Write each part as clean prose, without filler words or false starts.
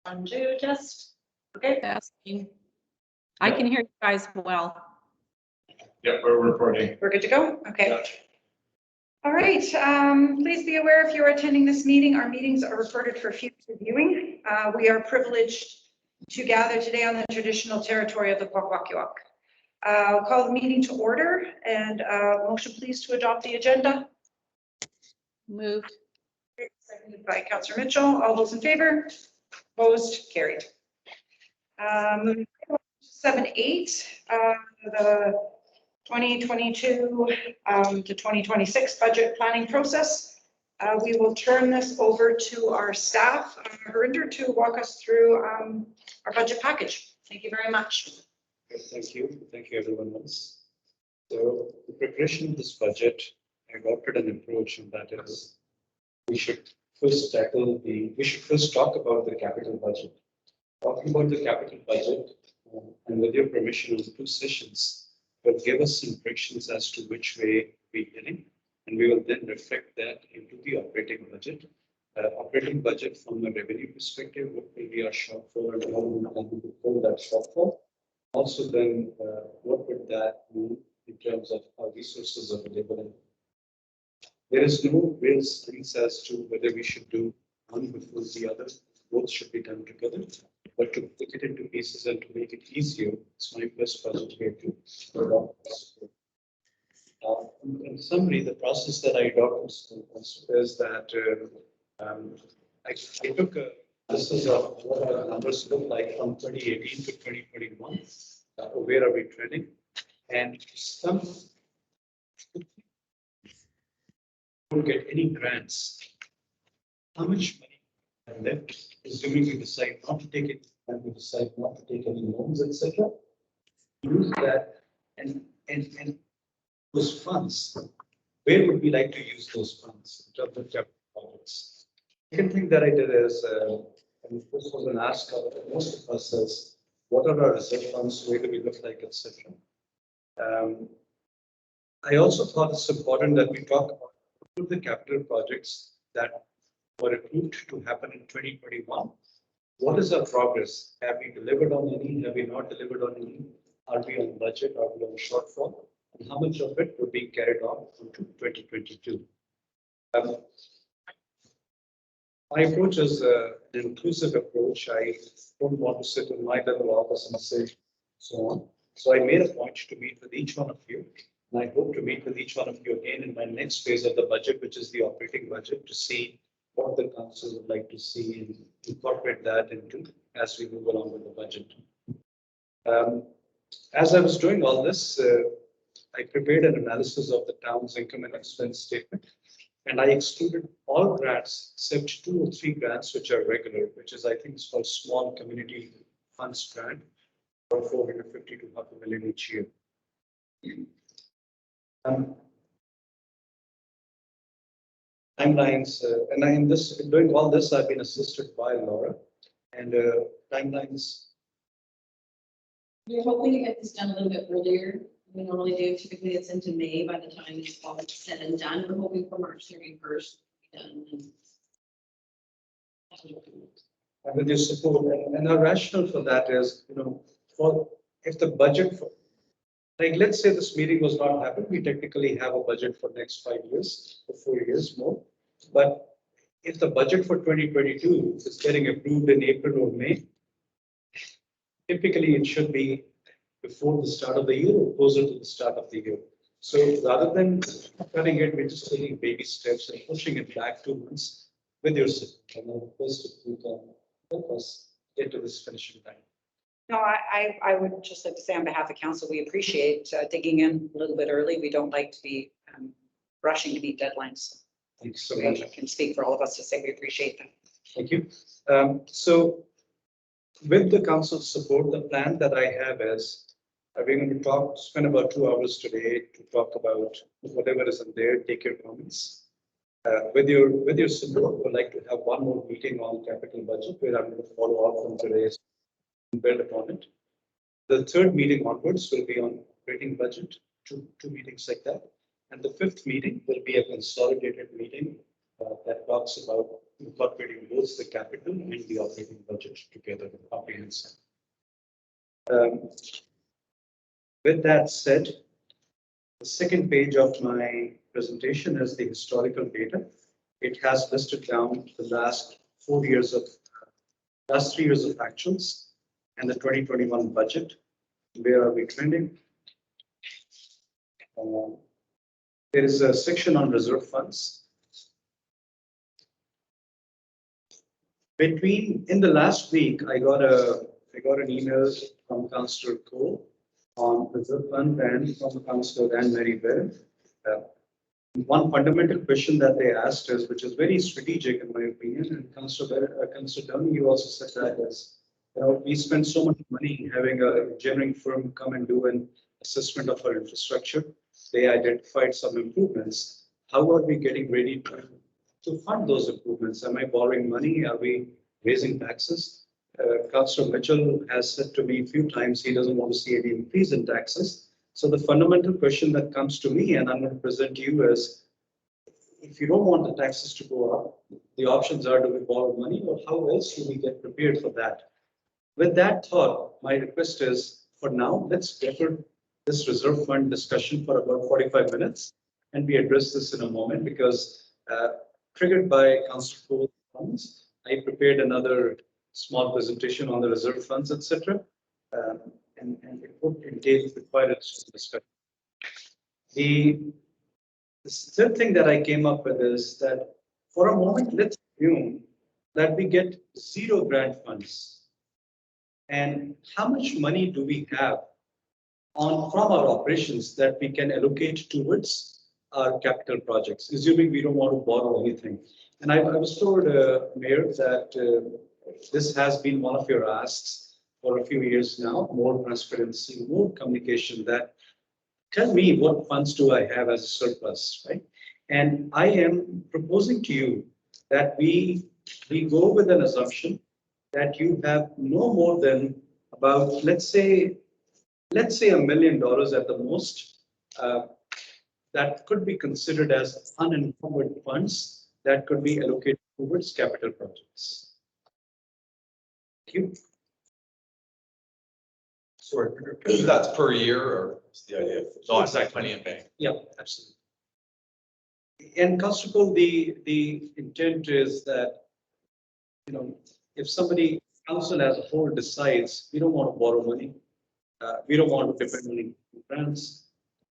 1, 2, test. Okay. Testing. I can hear you guys well. Yeah, we're recording. We're good to go? Okay. Yeah. All right. Please be aware if you are attending this meeting, our meetings are recorded for future viewing. We are privileged to gather today on the traditional territory of the Kwakwaka'wakw. I'll call the meeting to order and motion please to adopt the agenda. Moved. Seconded by Councillor Mitchell. All those in favor? Opposed? Carried. Moving to 7.8, the 2022 to 2026 budget planning process. We will turn this over to our staff, Harinder, to walk us through our budget package. Thank you very much. Thank you. Thank you, everyone else. So the preparation of this budget, I adopted an approach, and that is we should first talk about the capital budget. Talking about the capital budget, and with your permission on 2 sessions, will give us some predictions as to which way we're heading, and we will then reflect that into the operating budget. Operating budget from a revenue perspective, what will be our shortfall and how we can fill that shortfall. Also then, what would that mean in terms of our resources available? There is no real science as to whether we should do one before the other. Both should be done together. But to put it into pieces and to make it easier, it's my first project here to adopt this. In summary, the process that I adopted is that I took a this is what our numbers look like from 2018 to 2021. Where are we trending? And some don't get any grants. How much money left, assuming we decide not to take it and we decide not to take any loans, etc. Use that and those funds. Where would we like to use those funds in terms of capital projects? Second thing that I did is, and this was an ask of most of us, is what are our reserve funds, where do we look like, etc. I also thought it's important that we talk about the capital projects that were approved to happen in 2021. What is our progress? Have we delivered on any? Have we not delivered on any? Are we on budget? Are we on shortfall? And how much of it will be carried on into 2022? My approach is an inclusive approach. I don't want to sit in my little office and say so on. So I made a point to meet with each one of you. And I hope to meet with each one of you again in my next phase of the budget, which is the operating budget, to see what the council would like to see and incorporate that into as we move along with the budget. As I was doing all this, I prepared an analysis of the town's income and expense statement, and I excluded all grants except 2 or 3 grants which are regular, which is I think it's called small community funds grant, for 450 to $500,000 each year. Timelines, and in doing all this, I've been assisted by Laura, and timelines. We're hoping to get this done a little bit earlier. We normally do. Typically, it's into May by the time it's all said and done. We're hoping for March 31st done. And with your support, and our rationale for that is, for if the budget for, like, let's say this meeting was not happened, we technically have a budget for next 5 years or 4 years more. But if the budget for 2022 is getting approved in April or May, typically it should be before the start of the year or closer to the start of the year. So rather than cutting it, we're just taking baby steps and pushing it back 2 months with your support. And then first, if you can help us get to this finishing line. No, I would just like to say on behalf of council, we appreciate digging in a little bit early. We don't like to be rushing to meet deadlines. Thanks so much. I can speak for all of us to say we appreciate that. Thank you. So with the council's support, the plan that I have is we're going to spend about 2 hours today to talk about whatever is in there, take your comments. With your support, we'd like to have one more meeting on capital budget where I'm going to follow up from today's and build upon it. The third meeting onwards will be on operating budget, two meetings like that. And the fifth meeting will be a consolidated meeting that talks about incorporating both both the capital and the operating budget together, comprehensive. With that said, the second page of my presentation is the historical data. It has listed down the last 3 years of actuals and the 2021 budget. Where are we trending? There is a section on reserve funds. In the last week, I got an email from Councillor Cole on reserve fund and from Councillor Anne Mary Bell. One fundamental question that they asked is, which is very strategic in my opinion, and Councillor Downey, you also said that is, we spend so much money having a engineering firm come and do an assessment of our infrastructure. They identified some improvements. How are we getting ready to fund those improvements? Am I borrowing money? Are we raising taxes? Councillor Mitchell has said to me a few times he doesn't want to see any increase in taxes. So the fundamental question that comes to me, and I'm going to present to you, is if you don't want the taxes to go up, the options are, do we borrow money, or how else do we get prepared for that? With that thought, my request is, for now, let's defer this reserve fund discussion for about 45 minutes, and we address this in a moment, because triggered by Councillor Cole's funds, I prepared another small presentation on the reserve funds, etc. And it would entail quite a discussion. The third thing that I came up with is that for a moment, let's assume that we get 0 grant funds. And how much money do we have from our operations that we can allocate towards our capital projects, assuming we don't want to borrow anything? And I was told, Mayor, that this has been one of your asks for a few years now, more transparency, more communication, that tell me what funds do I have as a surplus, right? And I am proposing to you that we go with an assumption that you have no more than about, let's say $1 million at the most, that could be considered as unencumbered funds that could be allocated towards capital projects. Thank you. Sorry, that's per year, or what's the idea? No, it's like money in bank. Yeah, absolutely. And Councillor Cole, the intent is that, if somebody, council as a whole decides, we don't want to borrow money, we don't want to depend on grants,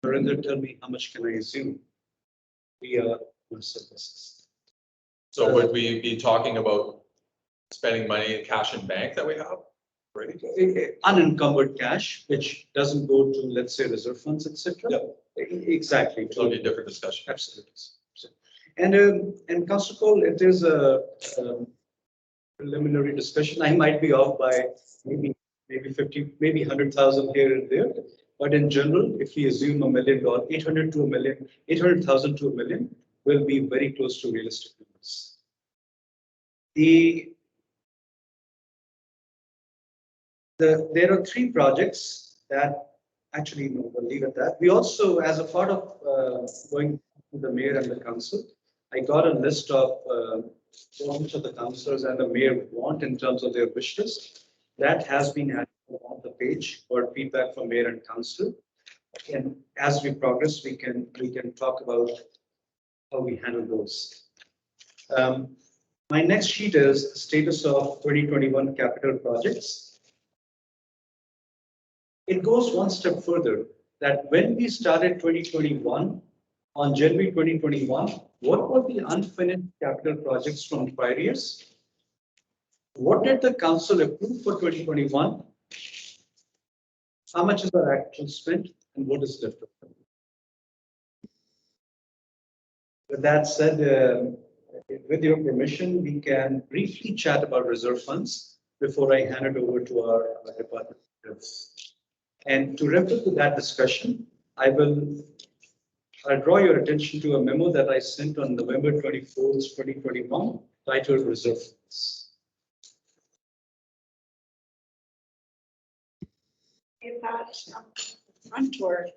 Narinder, tell me how much can I assume we are on services. So would we be talking about spending money in cash in bank that we have? Right. Unencumbered cash, which doesn't go to, let's say, reserve funds, etc. Yeah. Exactly. It'll be a different discussion. Absolutely. And Councillor Cole, it is a preliminary discussion. I might be off by maybe 50, maybe 100,000 here and there. But in general, if we assume $1 million, 800,000 to $1 million will be very close to realistic numbers. There are 3 projects that actually, no, we'll leave it at that. We also, as a part of going to the mayor and the council, I got a list of what each of the councillors and the mayor want in terms of their wish list. That has been added on the page for feedback from mayor and council. And as we progress, we can talk about how we handle those. My next sheet is status of 2021 capital projects. It goes one step further, that when we started 2021, on January 2021, what were the unfinished capital projects from prior years? What did the council approve for 2021? How much is our actual spent, and what is left of them? With that said, with your permission, we can briefly chat about reserve funds before I hand it over to our department. And to refer to that discussion, I'll draw your attention to a memo that I sent on November 24th, 2021, titled Reserve Funds. Is that front or?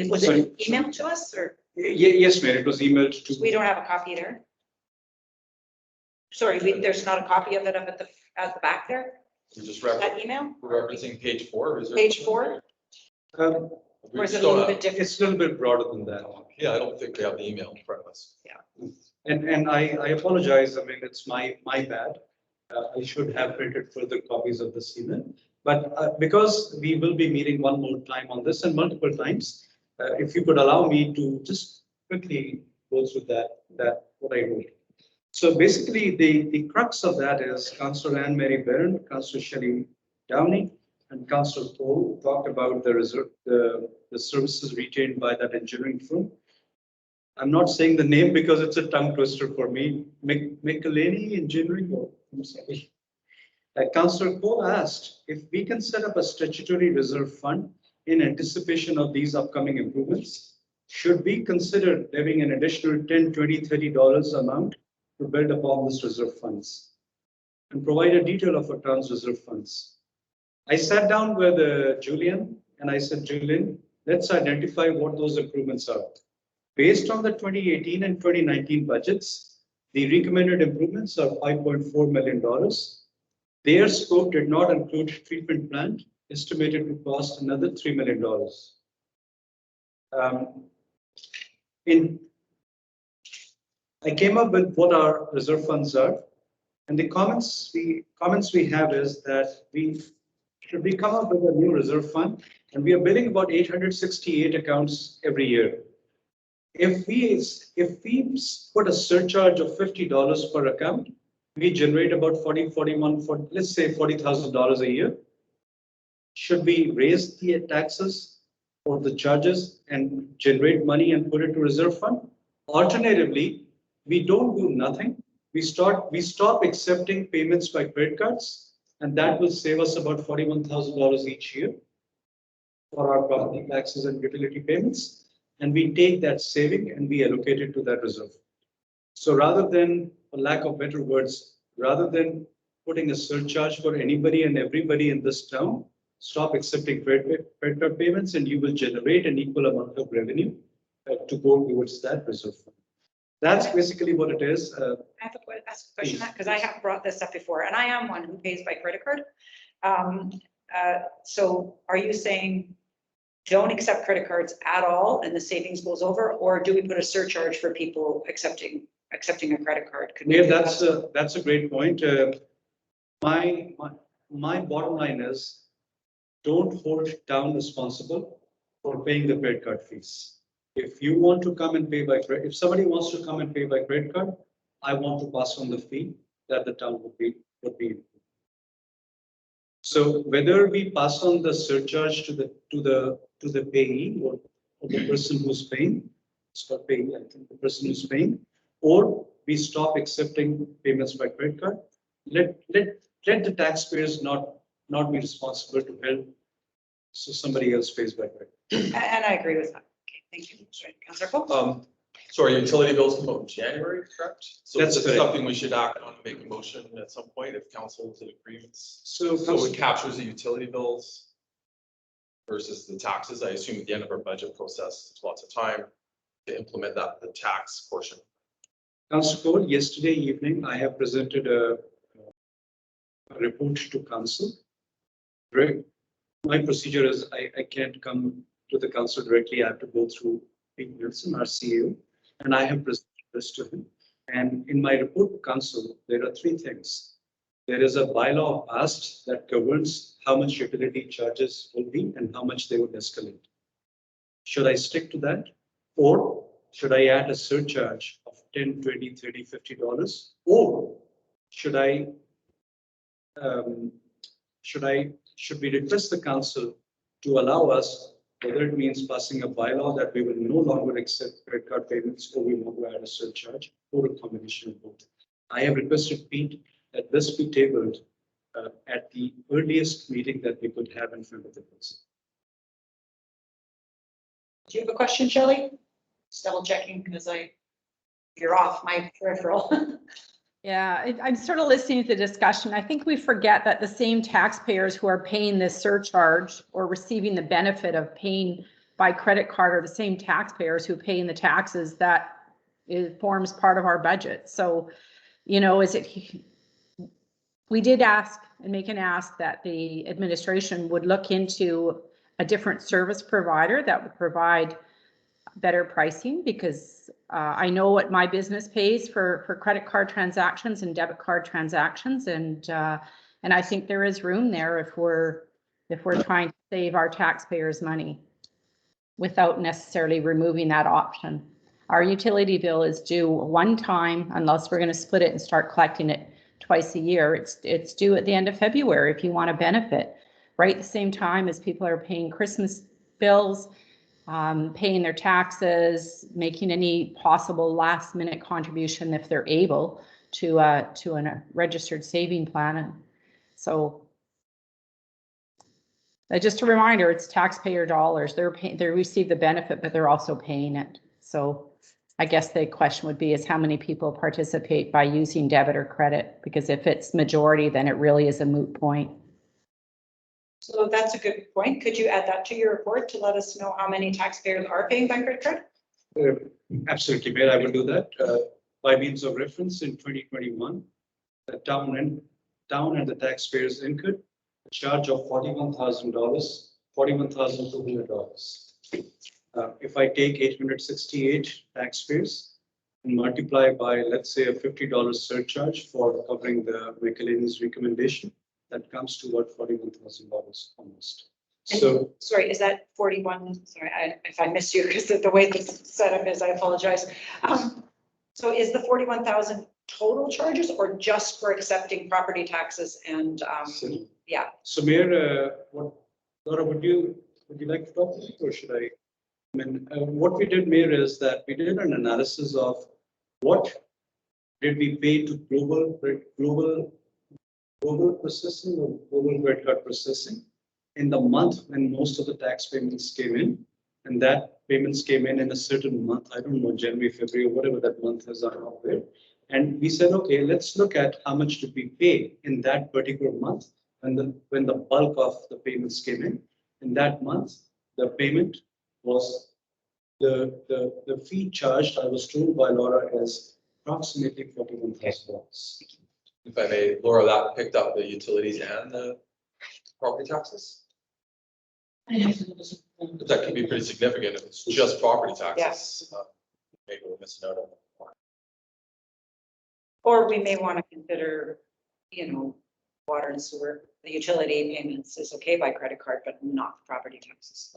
Was Sorry. it emailed to us, or Yes, Mayor, it was emailed to. we don't have a copy there? Sorry, there's not a copy of it up at the back there, We're just that email, referencing page 4, is there? page 4, Um, We or is it a still little have- bit different? It's a little bit broader than that. Yeah, I don't think we have the email in front of us. And I apologize, I mean, it's my bad. I should have printed further copies of this email. But because we will be meeting one more time on this and multiple times, if you could allow me to just quickly go through that what I wrote. So basically, the crux of that is Councillor Anne Mary Barron, Councillor Shelley Downey, and Councillor Cole talked about the services retained by that engineering firm. I'm not saying the name because it's a tongue twister for me. McElhaney Engineering, or I'm sorry. Councillor Cole asked if we can set up a statutory reserve fund in anticipation of these upcoming improvements. Should we consider levying an additional $10, $20, $30 amount to build upon this reserve funds and provide a detail of our town's reserve funds? I sat down with Julian and I said, Julian, let's identify what those improvements are. Based on the 2018 and 2019 budgets, the recommended improvements are $5.4 million. Their scope did not include treatment plant, estimated to cost another $3 million. I came up with what our reserve funds are, and the comments we have is that we come up with a new reserve fund, and we are billing about 868 accounts every year. If we put a surcharge of $50 per account, we generate about let's say $40,000 a year. Should we raise the taxes or the charges and generate money and put it to reserve fund? Alternatively, we don't do nothing. We stop accepting payments by credit cards, and that will save us about $41,000 each year for our property taxes and utility payments. And we take that saving and we allocate it to that reserve. So rather than, for lack of better words, rather than putting a surcharge for anybody and everybody in this town, stop accepting credit card payments and you will generate an equal amount of revenue to go towards that reserve fund. That's basically what it is. I have to ask a question because I have brought this up before, and I am one who pays by credit card. So are you saying don't accept credit cards at all and the savings goes over, or do we put a surcharge for people accepting a credit card? Could we Yeah, do that? that's a great point. My bottom line is don't hold town responsible for paying the credit card fees. If you want to come and pay by credit, if somebody wants to come and pay by credit card, I want to pass on the fee that the town would be. So whether we pass on the surcharge to the payee or the person who's paying, it's called payee, I think, the person who's paying, or we stop accepting payments by credit card, let the taxpayers not be responsible to help, so somebody else pays by credit. And I agree with that. Okay, thank you. Sorry, Councillor Cole. Sorry, utility bills come out in January, correct? So That's it's correct. something we should act on, make a motion at some point if council is in agreement. So So it captures the utility bills versus the taxes. I assume at the end of our budget process, it's lots of time to implement that, the tax portion. Councillor Cole, yesterday evening, I have presented a report to council. Right. My procedure is I can't come to the council directly. I have to go through Pete Wilson, our CEO, and I have presented this to him. And in my report to council, there are three things. There is a bylaw passed that governs how much utility charges will be and how much they would escalate. Should I stick to that? Or should I add a surcharge of $10, $20, $30, $50? Or should we request the council to allow us, whether it means passing a bylaw that we will no longer accept credit card payments, or we want to add a surcharge, or a combination of both? I have requested Pete that this be tabled at the earliest meeting that we could have in front of the council. Do you have a question, Shelley? Just double checking because you're off my peripheral. Yeah, I'm sort of listening to the discussion. I think we forget that the same taxpayers who are paying this surcharge or receiving the benefit of paying by credit card are the same taxpayers who pay in the taxes that forms part of our budget. So you know, we did ask and make an ask that the administration would look into a different service provider that would provide better pricing, because I know what my business pays for credit card transactions and debit card transactions, and I think there is room there if we're trying to save our taxpayers money without necessarily removing that option. Our utility bill is due one time, unless we're going to split it and start collecting it twice a year. It's due at the end of February if you want to benefit, right at the same time as people are paying Christmas bills, paying their taxes, making any possible last minute contribution if they're able to a registered saving plan. And so just a reminder, it's taxpayer dollars. They receive the benefit, but they're also paying it. So I guess the question would be is how many people participate by using debit or credit? Because if it's majority, then it really is a moot point. So that's a good point. Could you add that to your report to let us know how many taxpayers are paying by credit card? Absolutely, Mayor, I will do that. By means of reference, in 2021, the town and the taxpayers incurred a charge of $41,000, $41,200. If I take 868 taxpayers and multiply by, let's say, a $50 surcharge for covering the miscellaneous recommendation, that comes to about $41,000 almost. So, sorry, is that 41? Sorry, if I missed you, because the way this setup is, I apologize. So is the 41,000 total charges or just for accepting property taxes and, yeah? So Mayor, Laura, would you like to talk or should I? I mean, what we did, Mayor, is that we did an analysis of what did we pay to global processing or global credit card processing in the month when most of the tax payments came in, and that payments came in a certain month. I don't know, January, February, or whatever that month is out there. And we said, okay, let's look at how much did we pay in that particular month when the bulk of the payments came in. In that month, the payment was the fee charged, I was told by Laura, is approximately $41,000. If I may, Laura, that picked up the utilities and the property taxes? But that could be pretty significant if it's just property taxes. Maybe we'll miss out on that. Or we may want to consider, you know, water and sewer, the utility payments is okay by credit card, but not property taxes.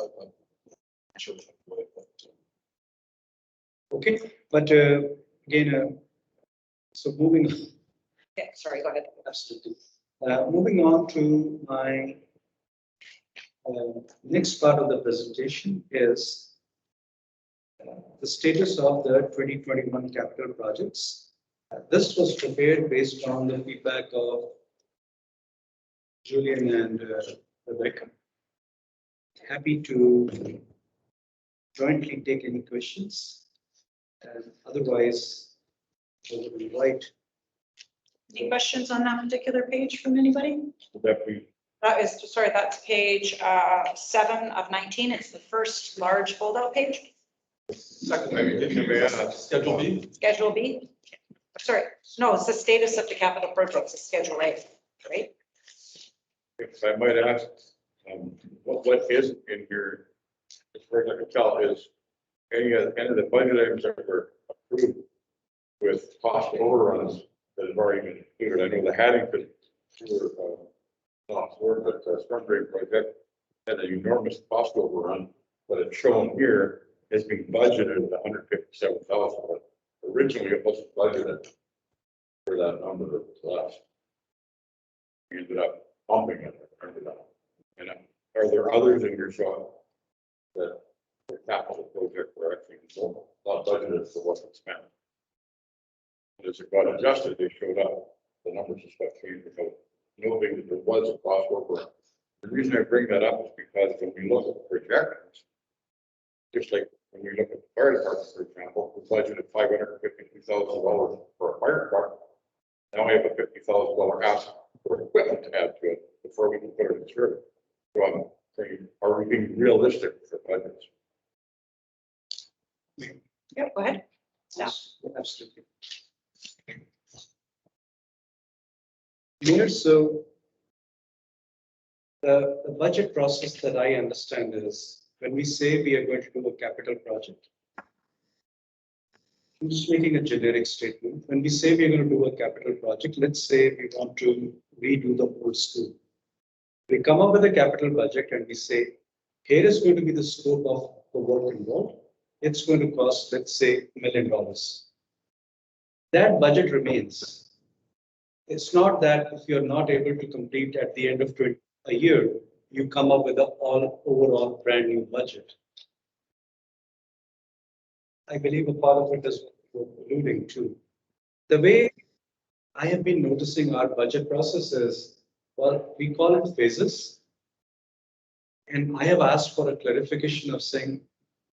Sure. Okay, but again, so moving. Yeah, sorry, go ahead. Absolutely. Moving on to my next part of the presentation is the status of the 2021 capital projects. This was prepared based on the feedback of Julian and Rebecca. Happy to jointly take any questions. And otherwise, I would invite. Any questions on that particular page from anybody? Definitely. That is, sorry, that's page 7 of 19. It's the first large fold-out page. Second, maybe Schedule B. Schedule B. Sorry, no, it's the status of the capital projects, it's Schedule A, right? If I might ask, what is in here, as far as I can tell, is any of the budget items that were approved with cost overruns that have already been included. I know the Haddington sewer, not sewer, but storm drain project had an enormous cost overrun, but it's shown here has been budgeted at $157,000. But originally it wasn't budgeted for that number, it was less. We ended up bumping it. And are there others in your shop that the capital project were actually not budgeted for what was spent? And as it got adjusted, they showed up. The numbers just got changed because knowing that there was a cost overrun. The reason I bring that up is because when we look at the projections, just like when we look at the fire department, for example, we budgeted $552,000 for a fire truck. Now we have a $50,000 ask for equipment to add to it before we can put it in service. So I'm saying, are we being realistic with the budgets? Yeah, go ahead. Yeah. Absolutely. Mayor, so the budget process that I understand is when we say we are going to do a capital project, I'm just making a generic statement. When we say we're going to do a capital project, let's say we want to redo the whole school. We come up with a capital budget and we say, here is going to be the scope of the work involved. It's going to cost, let's say, $1 million. That budget remains. It's not that if you're not able to complete at the end of a year, you come up with an overall brand new budget. I believe a part of it is what you're alluding to. The way I have been noticing our budget process is, well, we call it phases. And I have asked for a clarification of saying,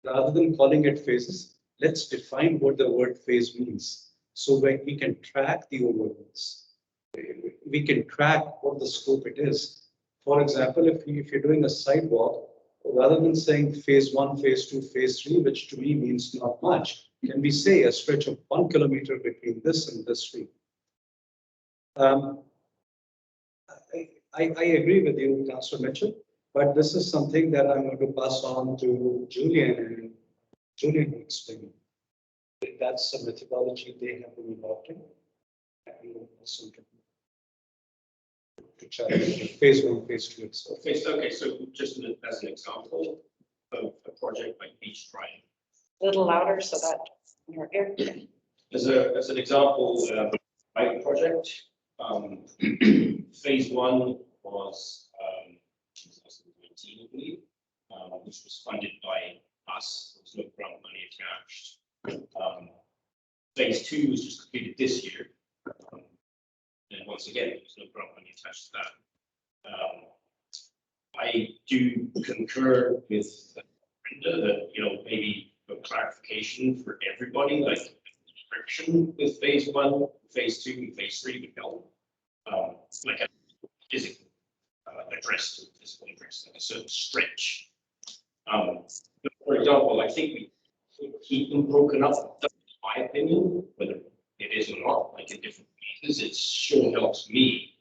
rather than calling it phases, let's define what the word phase means. So when we can track the overruns, we can track what the scope it is. For example, if you're doing a sidewalk, rather than saying phase 1, phase 2, phase 3, which to me means not much, can we say a stretch of 1 kilometer between this and this street? I agree with you, Councillor Mitchell, but this is something that I'm going to pass on to Julian, and Julian will explain. That's a methodology they have been adopting. To challenge phase 1, phase 2 itself. Okay, so just as an example of a project like Beach Drive. A little louder so that you're here. As an example, bike project, phase 1 was 2019, I believe, which was funded by us. There was no grant money attached. Phase 2 was just completed this year. And once again, there's no grant money attached to that. I do concur with Brenda that, maybe a clarification for everybody, like description with phase 1, phase 2, and phase 3 would help. Like a physical address to physical address, like a certain stretch. For example, I think we should keep them broken up, in my opinion, whether it is or not, like in different phases. It sure helps me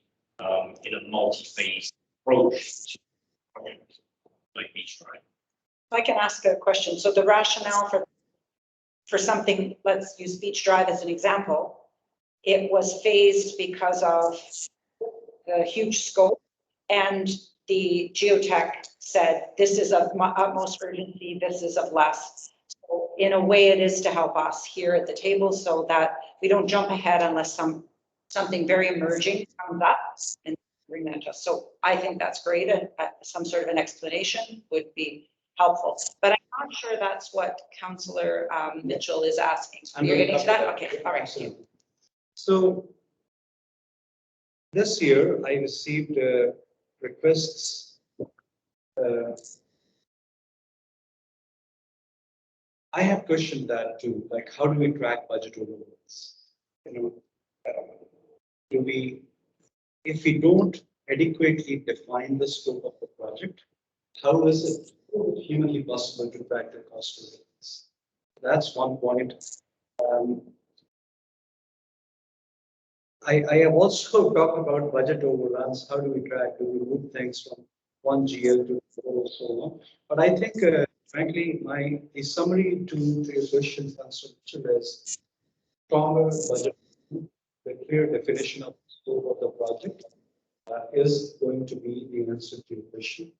in a multi-phase approach to a project like Beach Drive. I can ask a question. So the rationale for something, let's use Beach Drive as an example. It was phased because of the huge scope, and the geotech said, this is of utmost urgency, this is of less. So in a way, it is to help us here at the table so that we don't jump ahead unless something very emerging comes up and bring that to us. So I think that's great. Some sort of an explanation would be helpful, but I'm not sure that's what Councillor Mitchell is asking. So you're getting to that? Okay, all right. So this year I received requests. I have questioned that too, like how do we track budget overruns? Do we, if we don't adequately define the scope of the project, how is it humanly possible to track the cost overruns? That's one point. I have also talked about budget overruns. How do we track? Do we move things from one GL to 4 or so on? But I think, frankly, the summary to your question, Councillor Mitchell, is stronger budget, the clear definition of the scope of the project is going to be the answer to your question.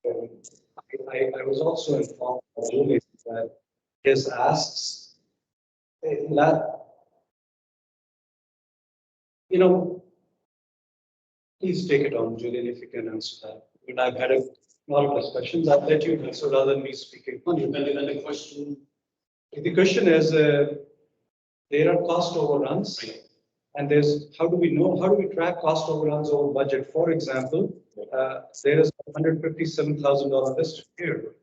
I was also informed by Julian that his asks, please take it on, Julian, if you can answer that. But I've had a lot of discussions. I'll let you answer rather than me speaking. And the question? The question is, there are cost overruns, and how do we track cost overruns over budget? For example, there is $157,000 listed here.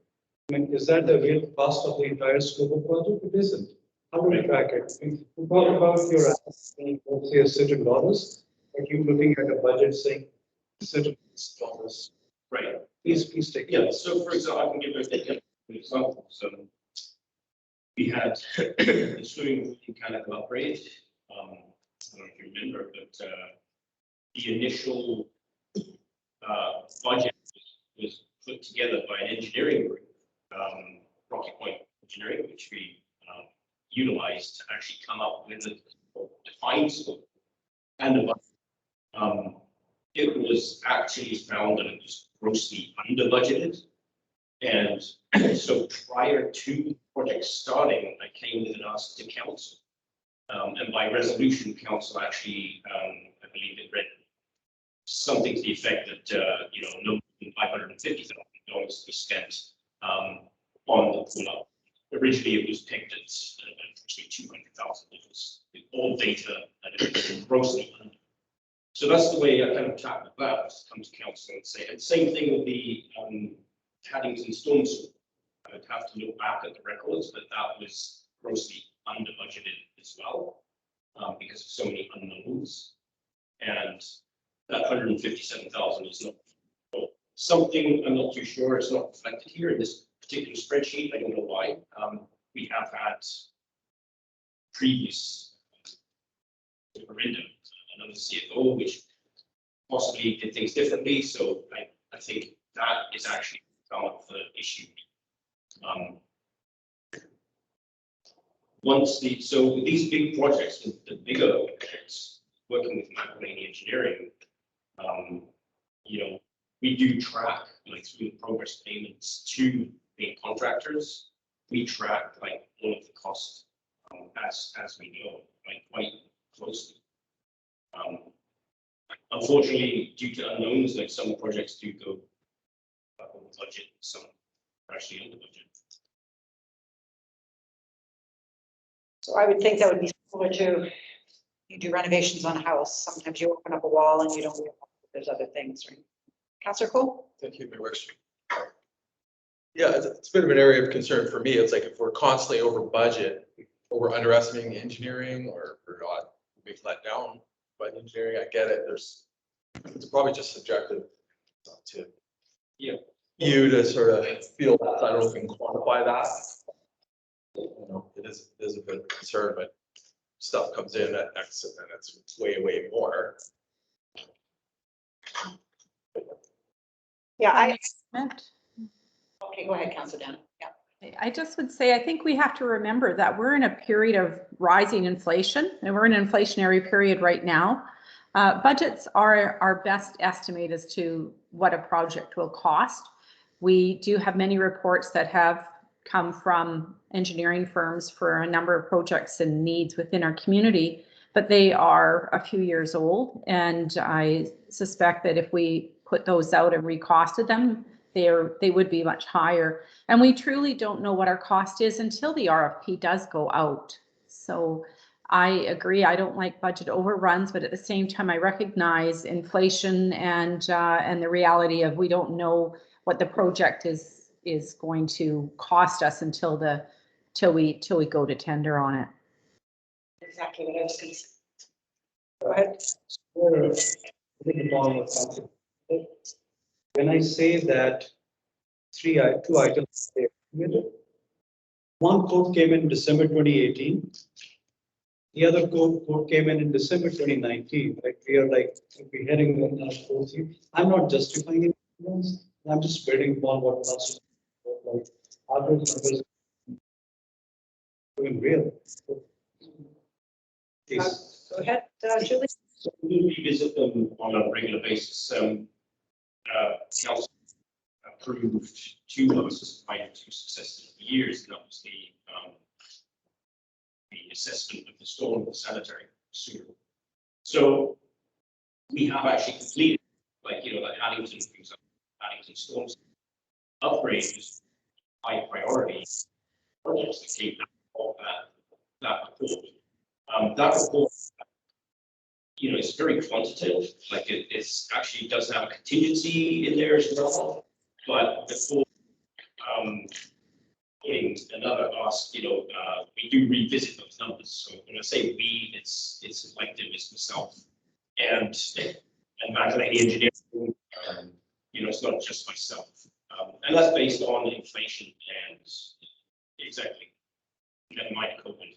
I mean, is that the real cost of the entire scope of project? It isn't. How do we track it? We talk about your asking, let's say, a certain dollars, but you're looking at a budget saying certain dollars. Right. Please take it. Yeah, so for example, I can give an example. So we had the swimming pool mechanical upgrade. I don't know if you remember, but the initial budget was put together by an engineering group, Rocky Point Engineering, which we utilized to actually come up with a defined scope and a budget. It was actually found that it was grossly under budgeted. And so prior to the project starting, I came with an ask to council. And by resolution, council actually, I believe it read something to the effect that, no more than $550,000 to be spent on the pull-up. Originally, it was picked at actually 200,000. It was all data and it was grossly under. So that's the way I kind of tackled that, was to come to council and say, and same thing with the Paddington Storm Sewer. I would have to look back at the records, but that was grossly under budgeted as well, because of so many unknowns. And that 157,000 is not something, I'm not too sure, it's not reflected here in this particular spreadsheet. I don't know why. We have had previous referendum, another CFO, which possibly did things differently. So I think that is actually some of the issue. So these big projects, the bigger projects, working with McElhaney Engineering, we do track like through the progress payments to the contractors. We track like all of the costs as we go, like quite closely. Unfortunately, due to unknowns, like some projects do go over budget, some are actually under budget. So I would think that would be similar to, you do renovations on a house. Sometimes you open up a wall and you don't realize there's other things, right? Councillor Cole? Thank you, Mayor Wickstrom. Yeah, it's a bit of an area of concern for me. It's like if we're constantly over budget, or we're underestimating engineering, or not being let down by the engineering, I get it. It's probably just subjective to you to sort of feel that. I don't know if we can quantify that. It is a bit of a concern, but stuff comes in at X and then it's way more. Yeah, okay, go ahead, Councillor Dan. Yeah. I just would say, I think we have to remember that we're in a period of rising inflation, and we're in an inflationary period right now. Budgets are our best estimate as to what a project will cost. We do have many reports that have come from engineering firms for a number of projects and needs within our community, but they are a few years old. And I suspect that if we put those out and recosted them, they would be much higher. And we truly don't know what our cost is until the RFP does go out. So I agree, I don't like budget overruns, but at the same time, I recognize inflation and the reality of we don't know what the project is going to cost us until we go to tender on it. Exactly what I was going to say. Go ahead. When I say that two items, one quote came in December 2018. The other quote came in December 2019. Like we are we're heading on our fourth year. I'm not justifying it. I'm just betting upon what else like are those numbers doing real? Yes. Go ahead, Julie. So we revisit them on a regular basis. Council approved two notices of two successive years, and that was the assessment of the storm and sanitary sewer. So we have actually completed, like Paddington, for example, Paddington storm upgrade is high priority projects that came out of that report. That report, it's very quantitative. Like it's actually does have a contingency in there as well. But before putting another ask, we do revisit those numbers. So when I say we, it's collective, it's myself and McElhaney Engineering. It's not just myself, and that's based on inflation and exactly. Never mind COVID.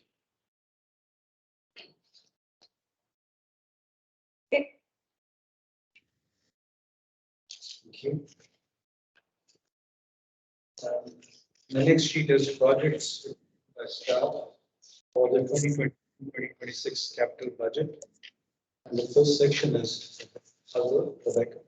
you. The next sheet is projects staff for the 2026 capital budget. And the first section is Rebecca.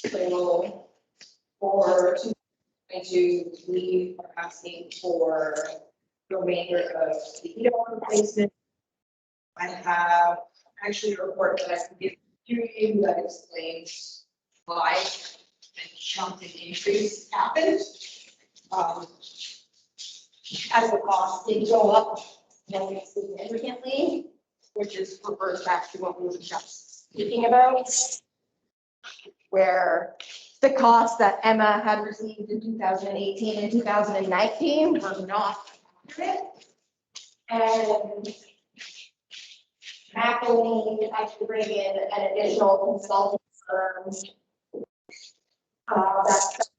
So for 2022, we are asking for the remainder of the EDO replacement. I have actually a report that I can give to you that explains why the jump in increase happened. As the cost did go up very significantly, which is refers back to what we were just speaking about, where the costs that Emma had received in 2018 and 2019 were not accurate. And McElhaney had to bring in an additional consulting firm that's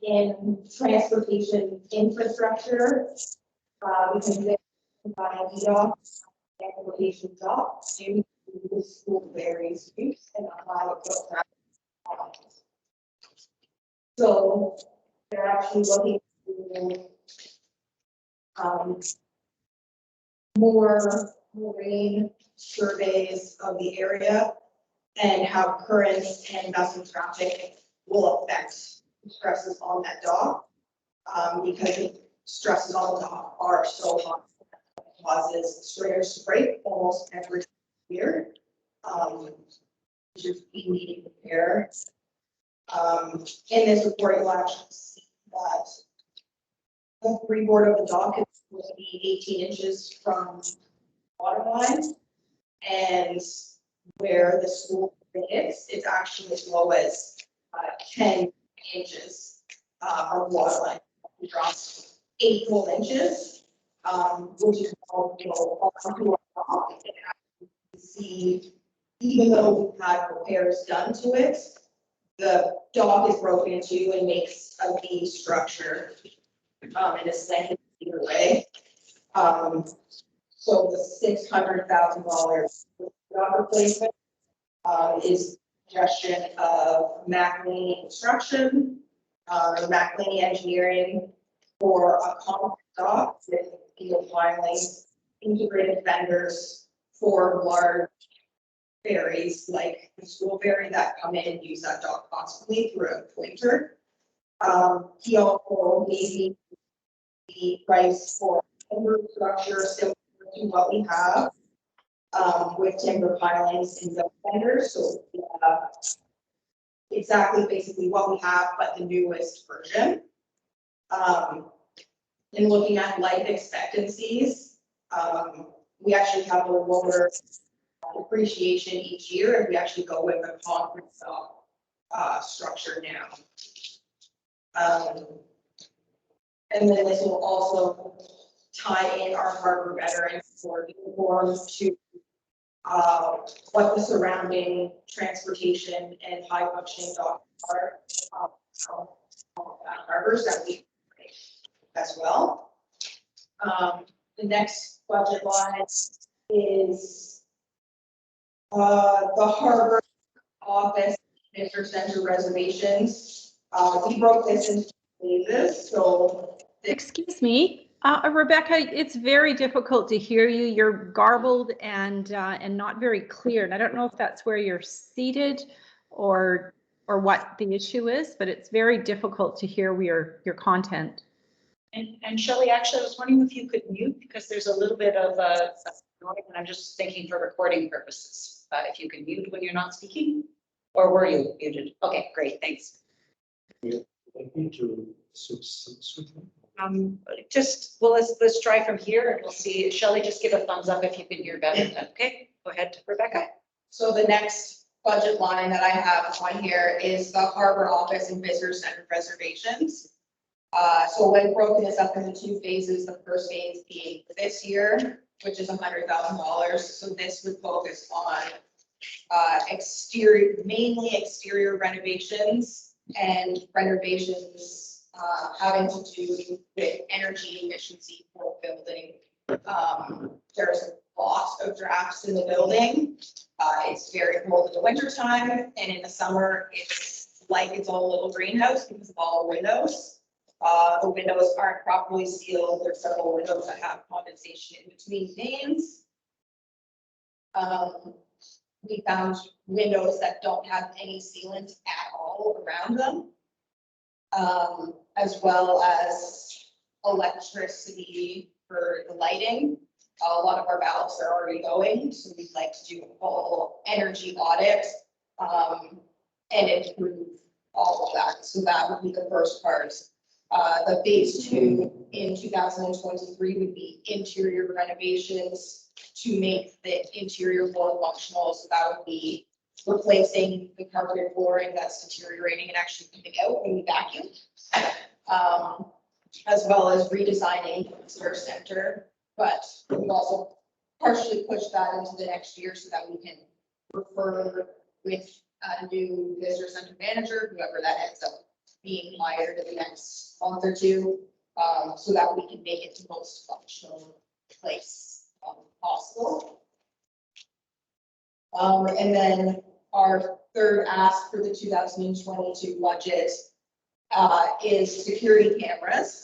in transportation infrastructure, because they're providing EDOC transportation jobs due to the school varies use and allow it to attract. So they're actually looking to more marine surveys of the area and how currents and vessel traffic will affect stresses on that dock. Because the stresses on the dock are so high, it causes stringers to break almost every year. Which is we need to prepare. In this report, you'll actually see that the freeboard of the dock is supposed to be 18 inches from water line, and where the school hits, it's actually as low as 10 inches of water line. It drops 8 full inches, which is all, onto our dock. And you can see, even though we've had repairs done to it, the dock is broken into and makes a V structure in a second either way. So the $600,000 dock replacement is suggestion of McElhaney Construction or McElhaney Engineering for a concrete dock with finally integrated vendors for large ferries like the school ferry that come in and use that dock constantly throughout the winter. He also gave me the price for timber structure similar to what we have with timber pilings and the vendors. So exactly basically what we have, but the newest version. In looking at life expectancies, we actually have a lower depreciation each year if we actually go with a concrete structure now. And then this will also tie in our harbor veterans for uniforms to what the surrounding transportation and high functioning docks are harbors that we as well. The next budget line is the harbor office visitor center reservations. We broke this into phases, so. Excuse me, Rebecca, it's very difficult to hear you. You're garbled and not very clear. And I don't know if that's where you're seated or what the issue is, but it's very difficult to hear your content. And Shelley, actually, I was wondering if you could mute because there's a little bit of noise, and I'm just thinking for recording purposes. If you can mute when you're not speaking, or were you muted? Okay, great, thanks. Just, well, let's try from here and we'll see. Shelley, just give a thumbs up if you can hear better. Okay, go ahead, Rebecca. So the next budget line that I have on here is the harbor office and visitor center reservations. So I've broken this up into 2 phases. The first phase being this year, which is $100,000. So this would focus on mainly exterior renovations and renovations having to do with energy efficiency for building. There's a lot of drafts in the building. It's very cold in the winter time, and in the summer, it's like its own little greenhouse because of all the windows. The windows aren't properly sealed. There's several windows that have condensation in between panes. We found windows that don't have any sealant at all around them. As well as electricity for the lighting. A lot of our valves are already going, so we'd like to do a full energy audit and improve all of that. So that would be the first part. The phase 2 in 2023 would be interior renovations to make the interior more functional. So that would be replacing the carpeted flooring that's deteriorating and actually coming out when we vacuum. As well as redesigning the visitor center, but we've also partially pushed that into the next year so that we can refer with a new visitor center manager, whoever that ends up being hired in the next month or two, so that we can make it the most functional place possible. And then our third ask for the 2022 budget is security cameras.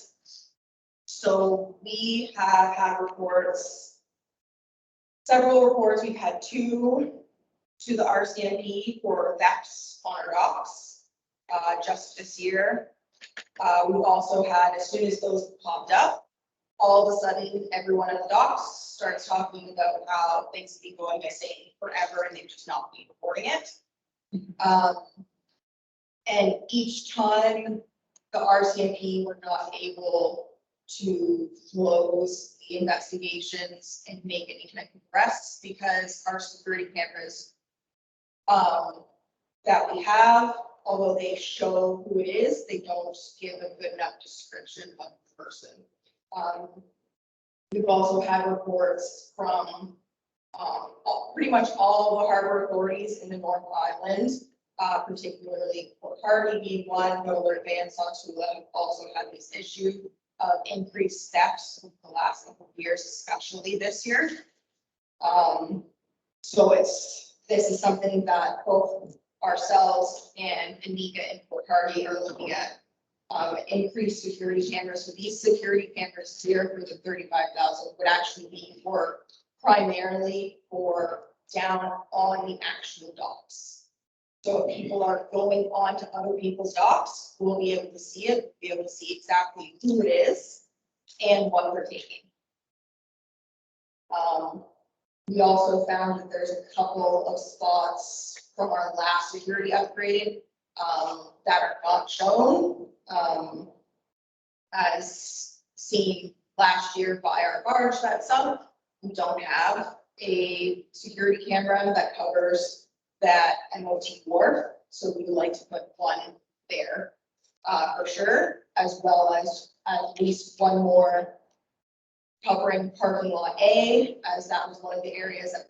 So we have had reports, several reports. We've had 2 to the RCMP for thefts on our docks just this year. We've also had, as soon as those popped up, all of a sudden, everyone at the docks starts talking about how things have been going missing forever and they've just not been reporting it. And each time the RCMP were not able to close the investigations and make any type of arrests because our security cameras that we have, although they show who it is, they don't give a good enough description of the person. We've also had reports from pretty much all the harbor authorities in the North Island, particularly Port Hardy being one, Northern Van Sautula have also had this issue of increased thefts over the last couple of years, especially this year. So this is something that both ourselves and Anika and Port Hardy are looking at. Increased security cameras. So these security cameras here for the 35,000 would actually be primarily for down on the actual docks. So if people are going onto other people's docks, we'll be able to see it, be able to see exactly who it is and what they're taking. We also found that there's a couple of spots from our last security upgrade that are not shown, as seen last year by our barge that sunk. We don't have a security camera that covers that MOT wharf, so we would like to put one there for sure, as well as at least one more covering parking lot A, as that was one of the areas that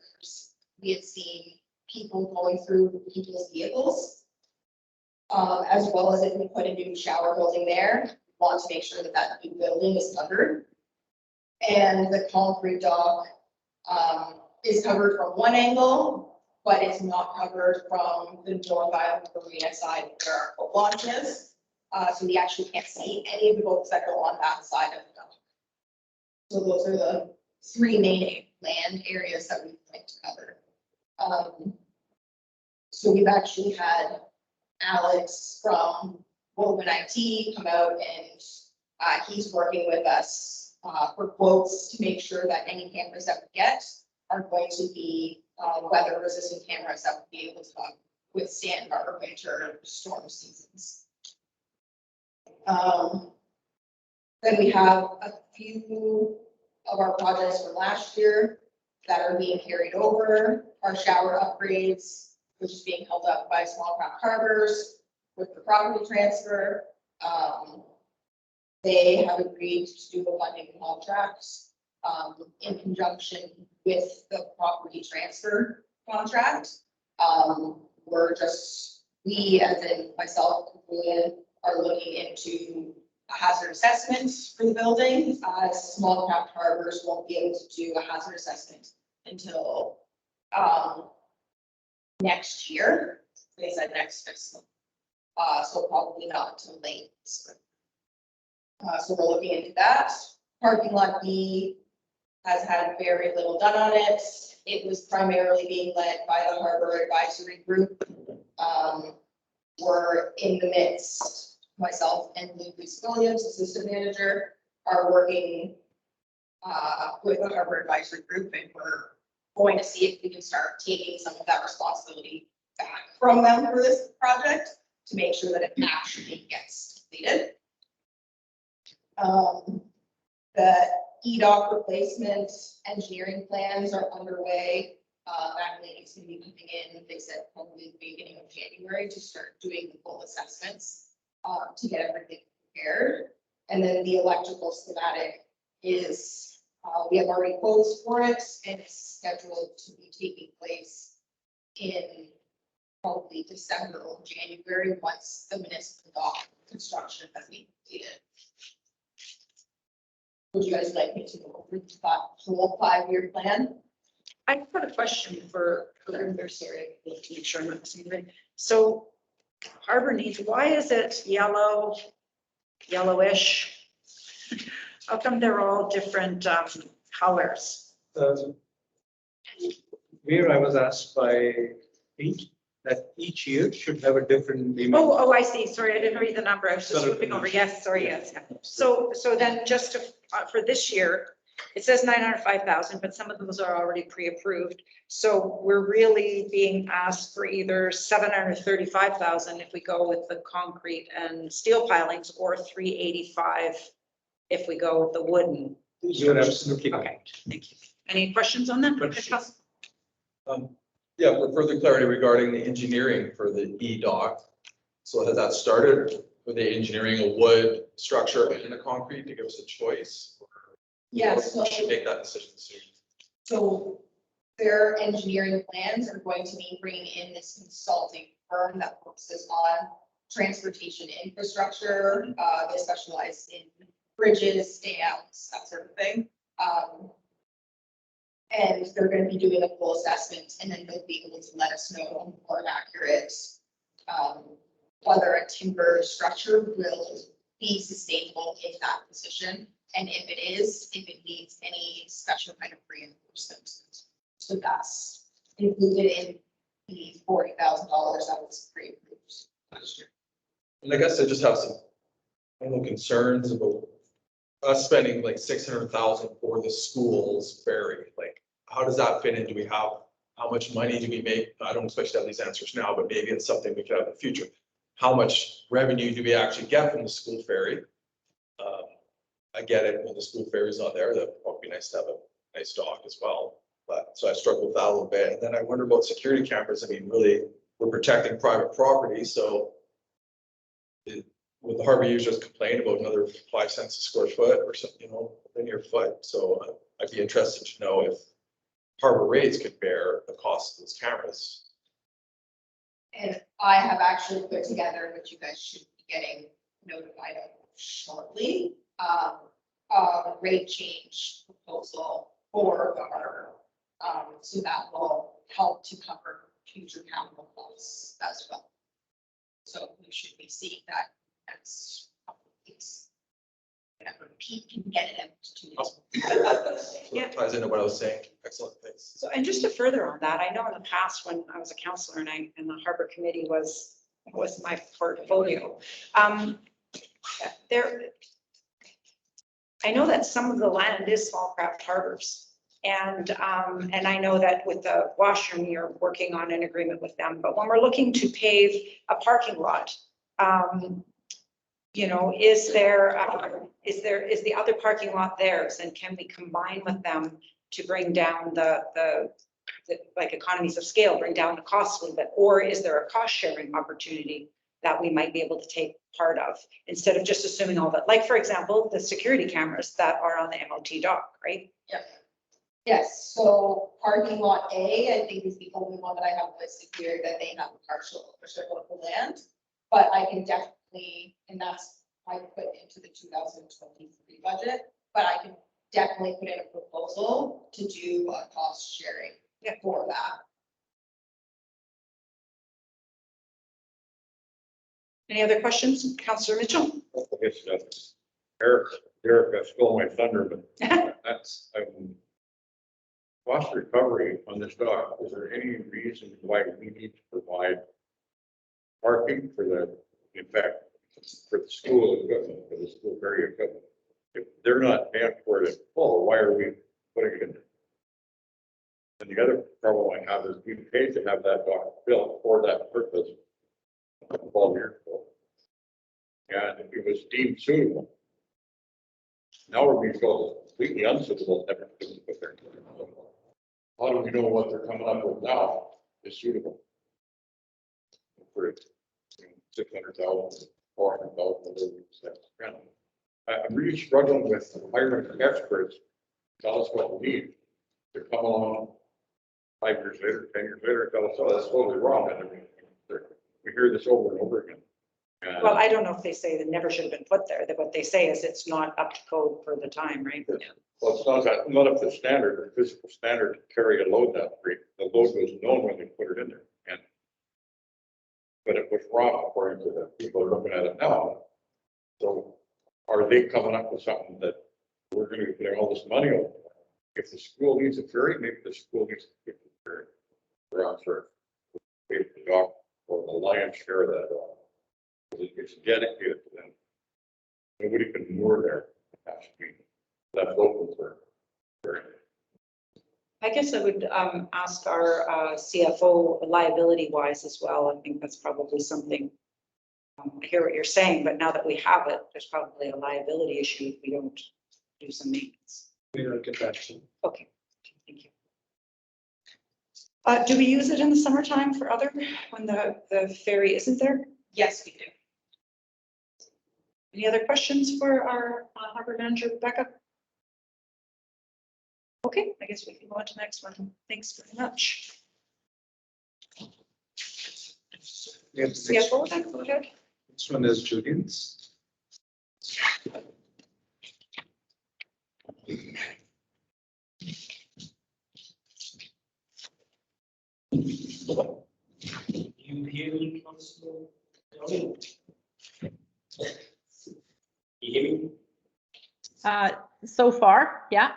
we had seen people going through people's vehicles. As well as if we put a new shower building there, we want to make sure that that new building is covered. And the concrete dock is covered from one angle, but it's not covered from the North Island Marina side where our boat launch is. So we actually can't see any of the boats that go on that side of the dock. So those are the 3 main land areas that we'd like to cover. So we've actually had Alex from Woven IT come out, and he's working with us for quotes to make sure that any cameras that we get are going to be weather resistant cameras that will be able to withstand our winter storm seasons. Then we have a few of our projects from last year that are being carried over. Our shower upgrades, which is being held up by Small Craft Harbors with the property transfer. They have agreed to do the funding contracts in conjunction with the property transfer contract. We, as in myself and Julian, are looking into a hazard assessment for the building. Small craft harbors won't be able to do a hazard assessment until next year. They said next fiscal. So probably not until late spring. So we're looking into that. Parking lot B has had very little done on it. It was primarily being led by the Harbor Advisory Group. We're in the midst, myself and Lucas Williams, assistant manager, are working with the Harbor Advisory Group, and we're going to see if we can start taking some of that responsibility back from them for this project to make sure that it actually gets completed. The EDOC replacement engineering plans are underway. That lady's gonna be coming in, they said probably the beginning of January to start doing the full assessments to get everything prepared. And then the electrical schematic is, we have already closed for it, and it's scheduled to be taking place in probably December or January, once the municipal dock construction has been completed. Would you guys like me to go over that whole 5-year plan? I've got a question for, sorry, to make sure I'm not missing anything. So harbor needs, why is it yellow, yellowish? How come they're all different colors? Where I was asked by Pete that each year should have a different name. Oh, I see. Sorry, I didn't read the number. I was just Color flipping over. combination. Yes, sorry, yes. So then just to, for this year, it says 905,000, but some of those are already pre-approved. So we're really being asked for either 735,000 if we go with the concrete and steel pilings, or 385 if we go with the wooden. You're absolutely Okay, correct. thank you. Any questions on that? Questions? Yeah, for further clarity regarding the engineering for the EDOC. So has that started with the engineering a wood structure and a concrete to give us a choice? Yeah, Or so- we should make that decision soon. So their engineering plans are going to be bringing in this consulting firm that focuses on transportation infrastructure. They specialize in bridges, dams, that sort of thing. And they're going to be doing a full assessment, and then they'll be able to let us know more accurate whether a timber structure will be sustainable in that position. And if it is, if it needs any special kind of reinforcement. So that's included in the $40,000 that was pre-approved last year. And I guess I just have some, I don't know, concerns about us spending like 600,000 for the school's ferry. Like, how does that fit in? Do we have, how much money do we make? I don't expect you to have these answers now, but maybe it's something we could have in the future. How much revenue do we actually get from the school ferry? I get it when the school ferry is not there, that would be nice to have a nice dock as well. But so I struggle with that a little bit. And then I wonder about security cameras. I mean, really, we're protecting private property, so would the harbor users complain about another 5 cents a square foot or something, you know, linear foot? So I'd be interested to know if harbor rates could bear the cost of those cameras. And I have actually put together what you guys should be getting notified of shortly. Rate change proposal for the harbor. So that will help to cover future capital costs as well. So we should be seeing that next couple of weeks. Whenever Pete can get it out to you. So that ties into what I was saying. Excellent, thanks. So, and just to further on that, I know in the past when I was a counselor and the harbor committee was my portfolio. I know that some of the land is small craft harbors. And I know that with the washroom, you're working on an agreement with them, but when we're looking to pave a parking lot, you know, is the other parking lot theirs, and can we combine with them to bring down the like economies of scale, bring down the cost a little bit? Or is there a cost sharing opportunity that we might be able to take part of, instead of just assuming all that, like, for example, the security cameras that are on the MOT dock, right? Yep. Yes, so parking lot A, I think is the only one that I have listed here that they have a partial ownership of the land. But I can definitely, and that's I put into the 2023 budget, but I can definitely put in a proposal to do a cost sharing for that. Any other questions? Counselor Mitchell? I guess that's Eric, stole my thunder, but that's, cost recovery on this dock, is there any reason why we need to provide parking for the, in fact, for the school equipment, for the school area equipment? If they're not paying for it at full, why are we putting it in there? And the other problem I have is we paid to have that dock built for that purpose 12 years ago. And it was deemed suitable. Now we're being told it's completely unsuitable, never to put there. How do we know what they're coming up with now is suitable? For 600,000, 400,000. I'm really struggling with hiring experts, tell us what we need. To come along 5 years later, 10 years later, tell us, oh, that's totally wrong. And we hear this over and over again. And Well, I don't know if they say that never should have been put there, that what they say is it's not up to code for the time, right? well, it's not up to standard, the physical standard to carry a load that great. The load was known when they put it in there. And but it was wrong according to the people who are looking at it now. So are they coming up with something that we're going to be putting all this money on? If the school needs a ferry, maybe the school needs to get the ferry. We're on for pay for the dock or the lion's share of that dock. It's dedicated to them. Nobody can moor there. It has to be left open for ferry. I guess I would ask our CFO liability wise as well. I think that's probably something. I hear what you're saying, but now that we have it, there's probably a liability issue if we don't do some maintenance. We don't get back to. Okay, thank you. Do we use it in the summertime for other, when the ferry isn't there? Yes, we do. Any other questions for our harbor manager, Rebecca? Okay, I guess we can go on to the next one. Thanks very much. Yeah, CFO, then, go ahead. next one is Julian's. You hear me, Councillor? You hear me? So far, yeah.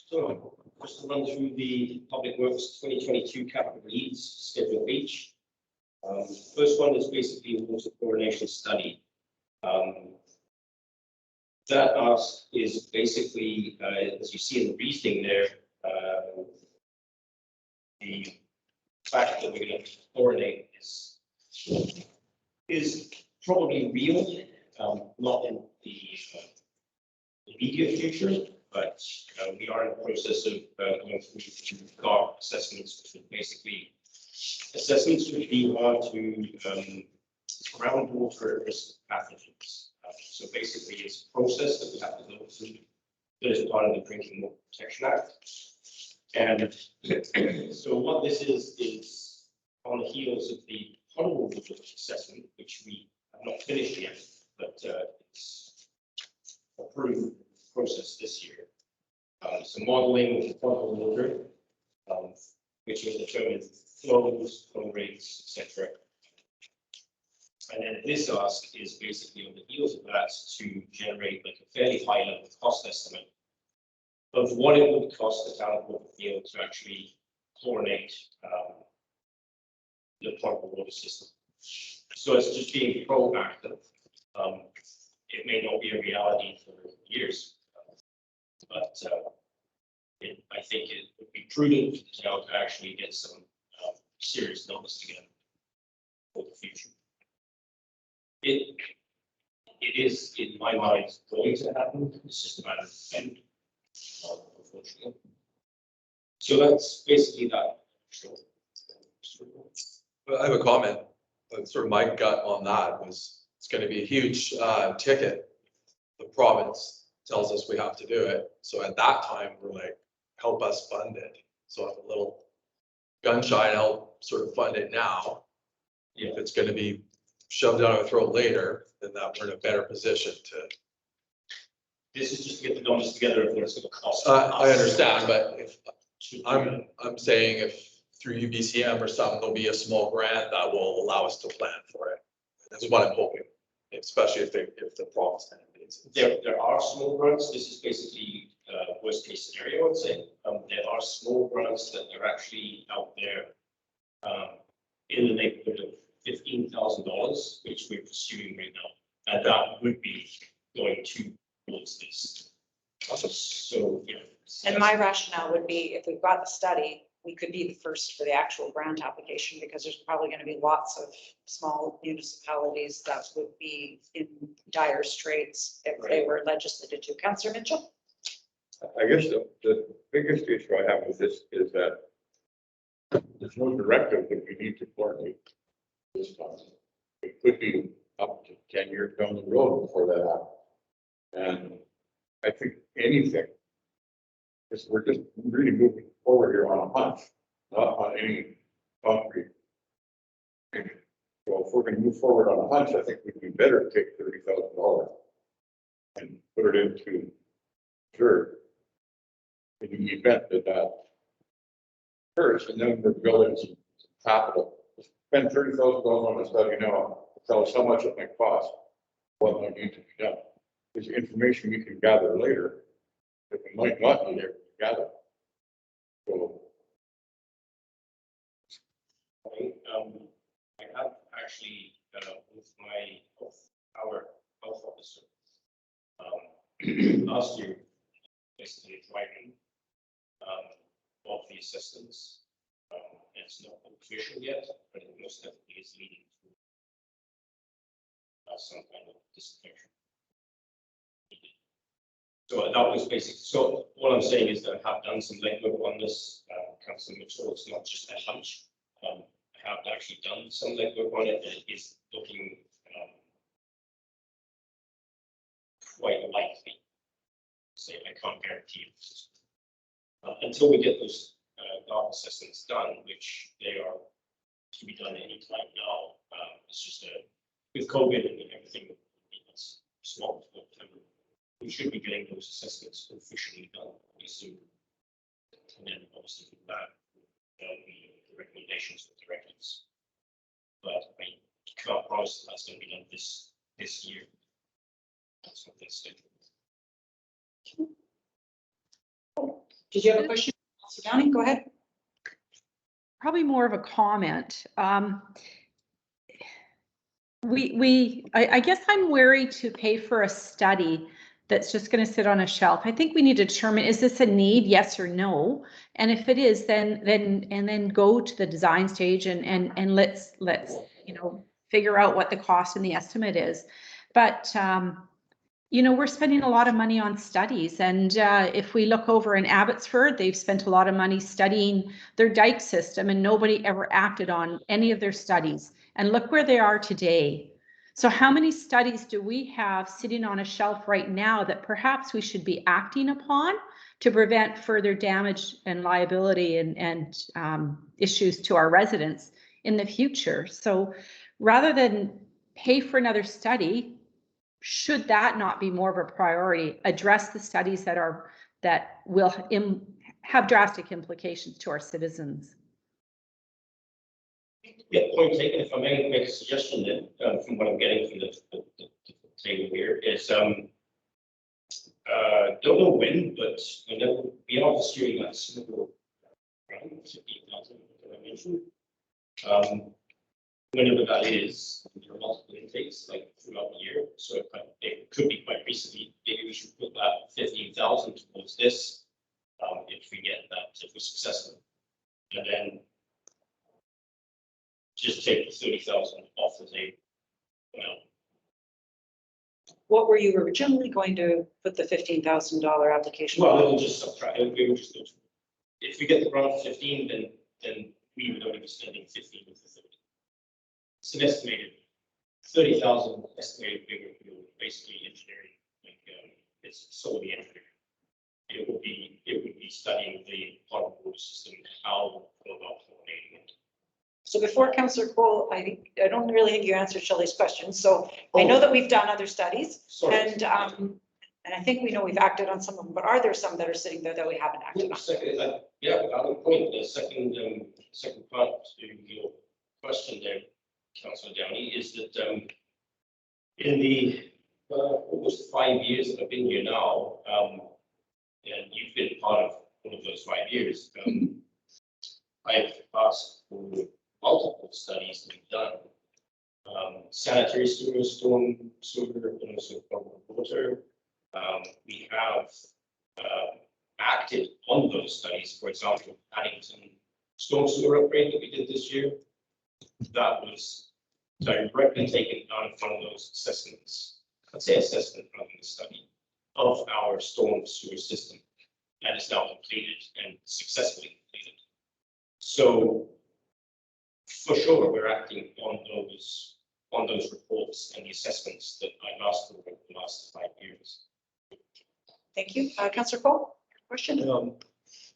So, just to run through the Public Works 2022 capital needs, Schedule H. First one is basically a water chlorination study. That ask is basically, as you see in the reasoning there, the fact that we're going to chlorinate is probably real, not in the immediate future, but we are in the process of going through GARP assessments, which are basically assessments which we are to groundwater risk pathogens. So basically, it's a process that we have to go through that is part of the Drinking Water Protection Act. And so what this is on the heels of the potable water assessment, which we have not finished yet, but it's approved process this year. So modeling of potable water, which will determine flows, flow rates, etc. And then this ask is basically on the heels of that to generate like a fairly high level cost estimate of what it would cost the town of Waterfield to actually chlorinate the potable water system. So it's just being proactive. It may not be a reality for years, but I think it would be prudent for the town to actually get some serious numbers together for the future. It is, in my mind, going to happen. It's just a matter of when, unfortunately. So that's basically that. Well, I have a comment. Sort of my gut on that was it's going to be a huge ticket. The province tells us we have to do it. So at that time, we're like, help us fund it. So I'm a little gun shy to help sort of fund it now. If it's gonna be shoved down our throat later, then that we're in a better position to. This is just to get the numbers together of what it's gonna cost. I understand, but if, To do I'm saying if through UBCM or something, there'll be a small grant that will allow us to plan for it. That's what I'm hoping, especially if the problem's kind of needs. There are small grants. This is basically worst case scenario, I'd say. There are small grants that are actually out there in the neighborhood of $15,000, which we're pursuing right now. And that would be going towards this. So, yeah. And my rationale would be if we've got the study, we could be the first for the actual grant application because there's probably going to be lots of small municipalities that would be in dire straits if they were legislated to. Councillor Mitchell? I guess the biggest issue I have with this is that there's no directive that we need to coordinate this fund. It could be up to 10 years down the road before that happens. And I think anything, because we're just really moving forward here on a hunch, not on any concrete. So if we're going to move forward on a hunch, I think we'd be better to take $30,000 and put it into reserve in the event that that occurs, and then we're building some capital. Spend $30,000 on a study now, tell us how much it might cost, what might need to be done. There's information we can gather later that we might not need to gather. So I have actually, with my our health officer, last year, basically driving of the assistance. It's not official yet, but it most definitely is leading to some kind of disinfection. So that was basic. So what I'm saying is that I have done some legwork on this, Councillor Mitchell. It's not just a hunch. I have actually done some legwork on it, and it is looking quite likely. Say I can't guarantee it. Until we get those dark assessments done, which they are to be done anytime now. It's just with COVID and everything, it's small. We should be getting those assessments officially done pretty soon. And then obviously from that, the recommendations of directives. But I can't promise that that's going to be done this year. That's not this schedule. Did you have a question? Councillor Downing, go ahead. Probably more of a comment. I guess I'm wary to pay for a study that's just going to sit on a shelf. I think we need to determine, is this a need, yes or no? And if it is, then go to the design stage and let's figure out what the cost and the estimate is. But we're spending a lot of money on studies, and if we look over in Abbotsford, they've spent a lot of money studying their dike system, and nobody ever acted on any of their studies. And look where they are today. So how many studies do we have sitting on a shelf right now that perhaps we should be acting upon to prevent further damage and liability and issues to our residents in the future? So rather than pay for another study, should that not be more of a priority? Address the studies that will have drastic implications to our citizens. Yeah, point taken. If I may make a suggestion then, from what I'm getting from the table here is, don't know when, but we are pursuing that small around 15,000 that I mentioned. Whenever that is, there are multiple intakes like throughout the year, so it could be quite recently. Maybe we should put that 15,000 towards this if we get that, if we're successful, and then just take the 30,000 off the table. What were you originally going to put the $15,000 application? Well, we'll just subtract. We will just go to, if we get the grant 15, then we would only be spending 15 with the 30. It's an estimated 30,000 estimated figure, basically engineering. Like is solely engineering. It would be studying the potable water system, how to go about coordinating it. So before Councillor Cole, I don't really think you answered Shelley's question. So I know that we've done other studies Sorry. and I think we know we've acted on some of them, but are there some that are sitting there that we haven't acted on? Second, yeah, valid point. The second part to your question there, Councillor Downey, is that in the almost 5 years that I've been here now, and you've been part of one of those 5 years, I've asked for multiple studies to be done. Sanitary sewer, storm sewer, and also potable water. We have acted on those studies. For example, Paddington storm sewer upgrade that we did this year, that was directly taken out of one of those assessments. I'd say assessment rather than study of our storm sewer system, and is now completed and successfully completed. So for sure, we're acting on those reports and the assessments that I've asked for over the last 5 years. Thank you. Councillor Cole, question?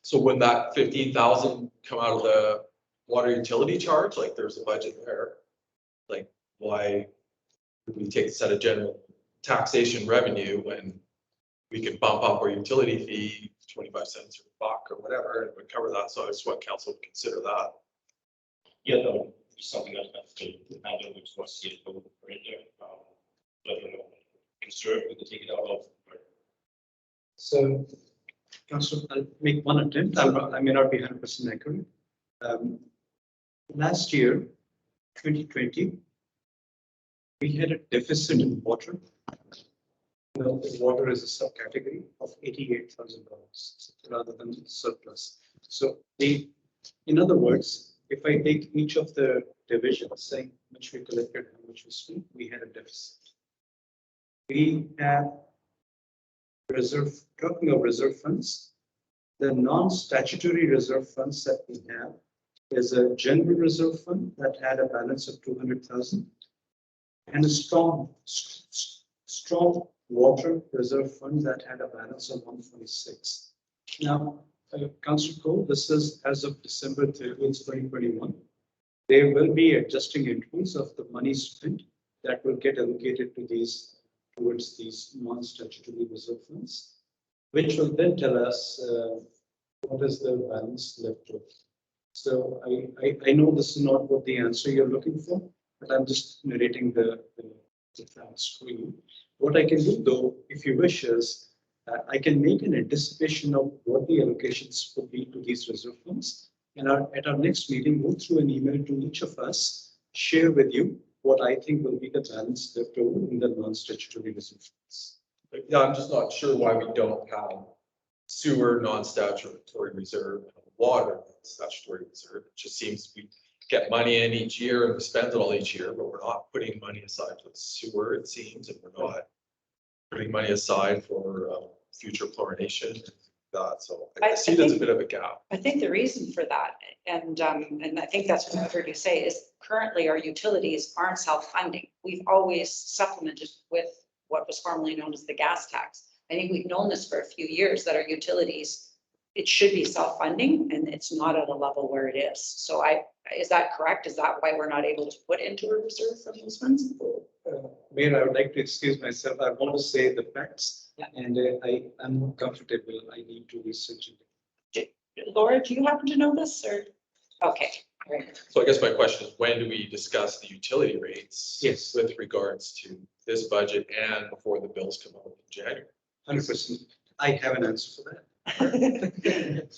So when that 15,000 come out of the water utility charge, like there's a budget there, like why would we take a set of general taxation revenue when we could bump up our utility fee 25 cents or a buck or whatever, and would cover that? So I just want council to consider that. Yeah, that would be something I'd have to hand over to our CFO for it there. Whether or not concerned we could take it out of. So, Councillor, I'll make one attempt. I may not be 100% accurate. Last year, 2020, we had a deficit in water. Well, water is a subcategory of $88,000 rather than surplus. So, in other words, if I take each of the divisions, saying how much we collected, how much we spent, we had a deficit. We have reserve, talking of reserve funds, the non-statutory reserve funds that we have is a general reserve fund that had a balance of 200,000 and a strong water reserve fund that had a balance of 146. Now, Councillor Cole, this is as of December 30th, 2021. There will be adjusting entries of the money spent that will get allocated to these towards these non-statutory reserve funds, which will then tell us what is the balance left over. So I know this is not what the answer you're looking for, but I'm just narrating the facts for you. What I can do, though, if you wish, is I can make an anticipation of what the allocations will be to these reserve funds, and at our next meeting, go through an email to each of us, share with you what I think will be the balance left over in the non-statutory reserve funds. But yeah, I'm just not sure why we don't have sewer non-statutory reserve and water statutory reserve. It just seems we get money in each year and we spend it all each year, but we're not putting money aside for the sewer, it seems, and we're not putting money aside for future chlorination and that. So I see there's a bit of a gap. I think the reason for that, and I think that's what I heard you say, is currently our utilities aren't self-funding. We've always supplemented with what was formerly known as the gas tax. I think we've known this for a few years, that our utilities, it should be self-funding, and it's not at a level where it is. So is that correct? Is that why we're not able to put into a reserve from those funds? Mayor, I would like to excuse myself. I want to say the facts, Yeah. and I'm not comfortable. I need to research it. Laura, do you happen to know this, or? Okay. All right. So I guess my question is, when do we discuss the utility rates? Yes. With regards to this budget and before the bills come out in January? 100%. I have an answer for that.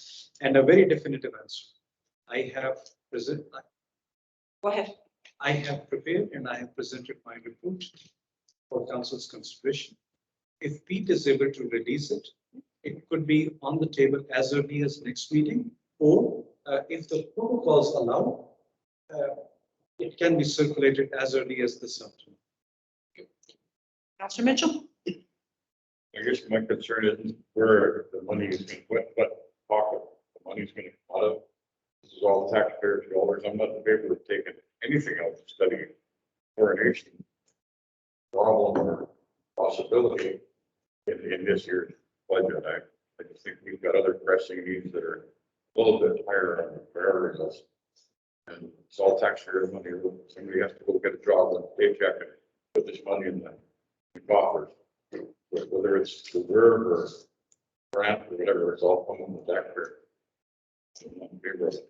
And a very definitive answer. I have Go ahead. I have prepared and I have presented my report for council's consideration. If Pete is able to release it, it could be on the table as early as next meeting, or if the protocols allow, it can be circulated as early as this afternoon. Councillor Mitchell? I guess my concern is where the money is going, what pocket the money is going to come out of. This is all taxpayers' dollars. I'm not in favor of taking anything out of studying chlorination problem or possibility in in this year's budget. I just think we've got other pressing needs that are a little bit higher on the priority list. And it's all taxpayer money. Somebody has to go get a job and paycheck and put this money in the coffers. Whether it's reserve or grant or whatever, it's all coming from the taxpayer. Bridget,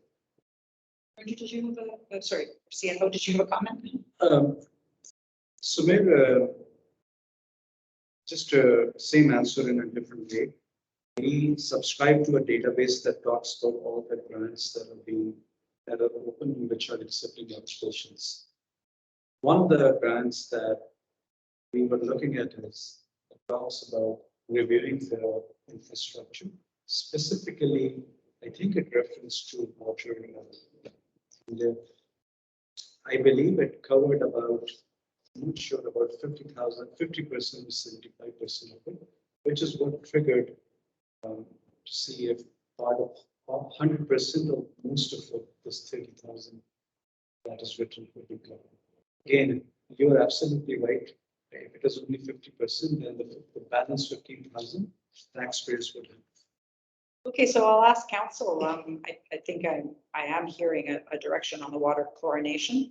did you have sorry, CFO, did you have a comment? So maybe just same answer in a different way. We subscribe to a database that talks about all the grants that are open and which are accepting applications. One of the grants that we were looking at is talks about reviewing the infrastructure. Specifically, I think it referenced to water. I believe it covered about, I'm not sure, about 50,000, 50% or 75% of it, which is what triggered to see if part of 100% or most of it, this 30,000 that is written would be covered. Again, you're absolutely right. If it is only 50%, then the balance 15,000 taxpayers would have. Okay, so I'll ask council. I think I am hearing a direction on the water chlorination.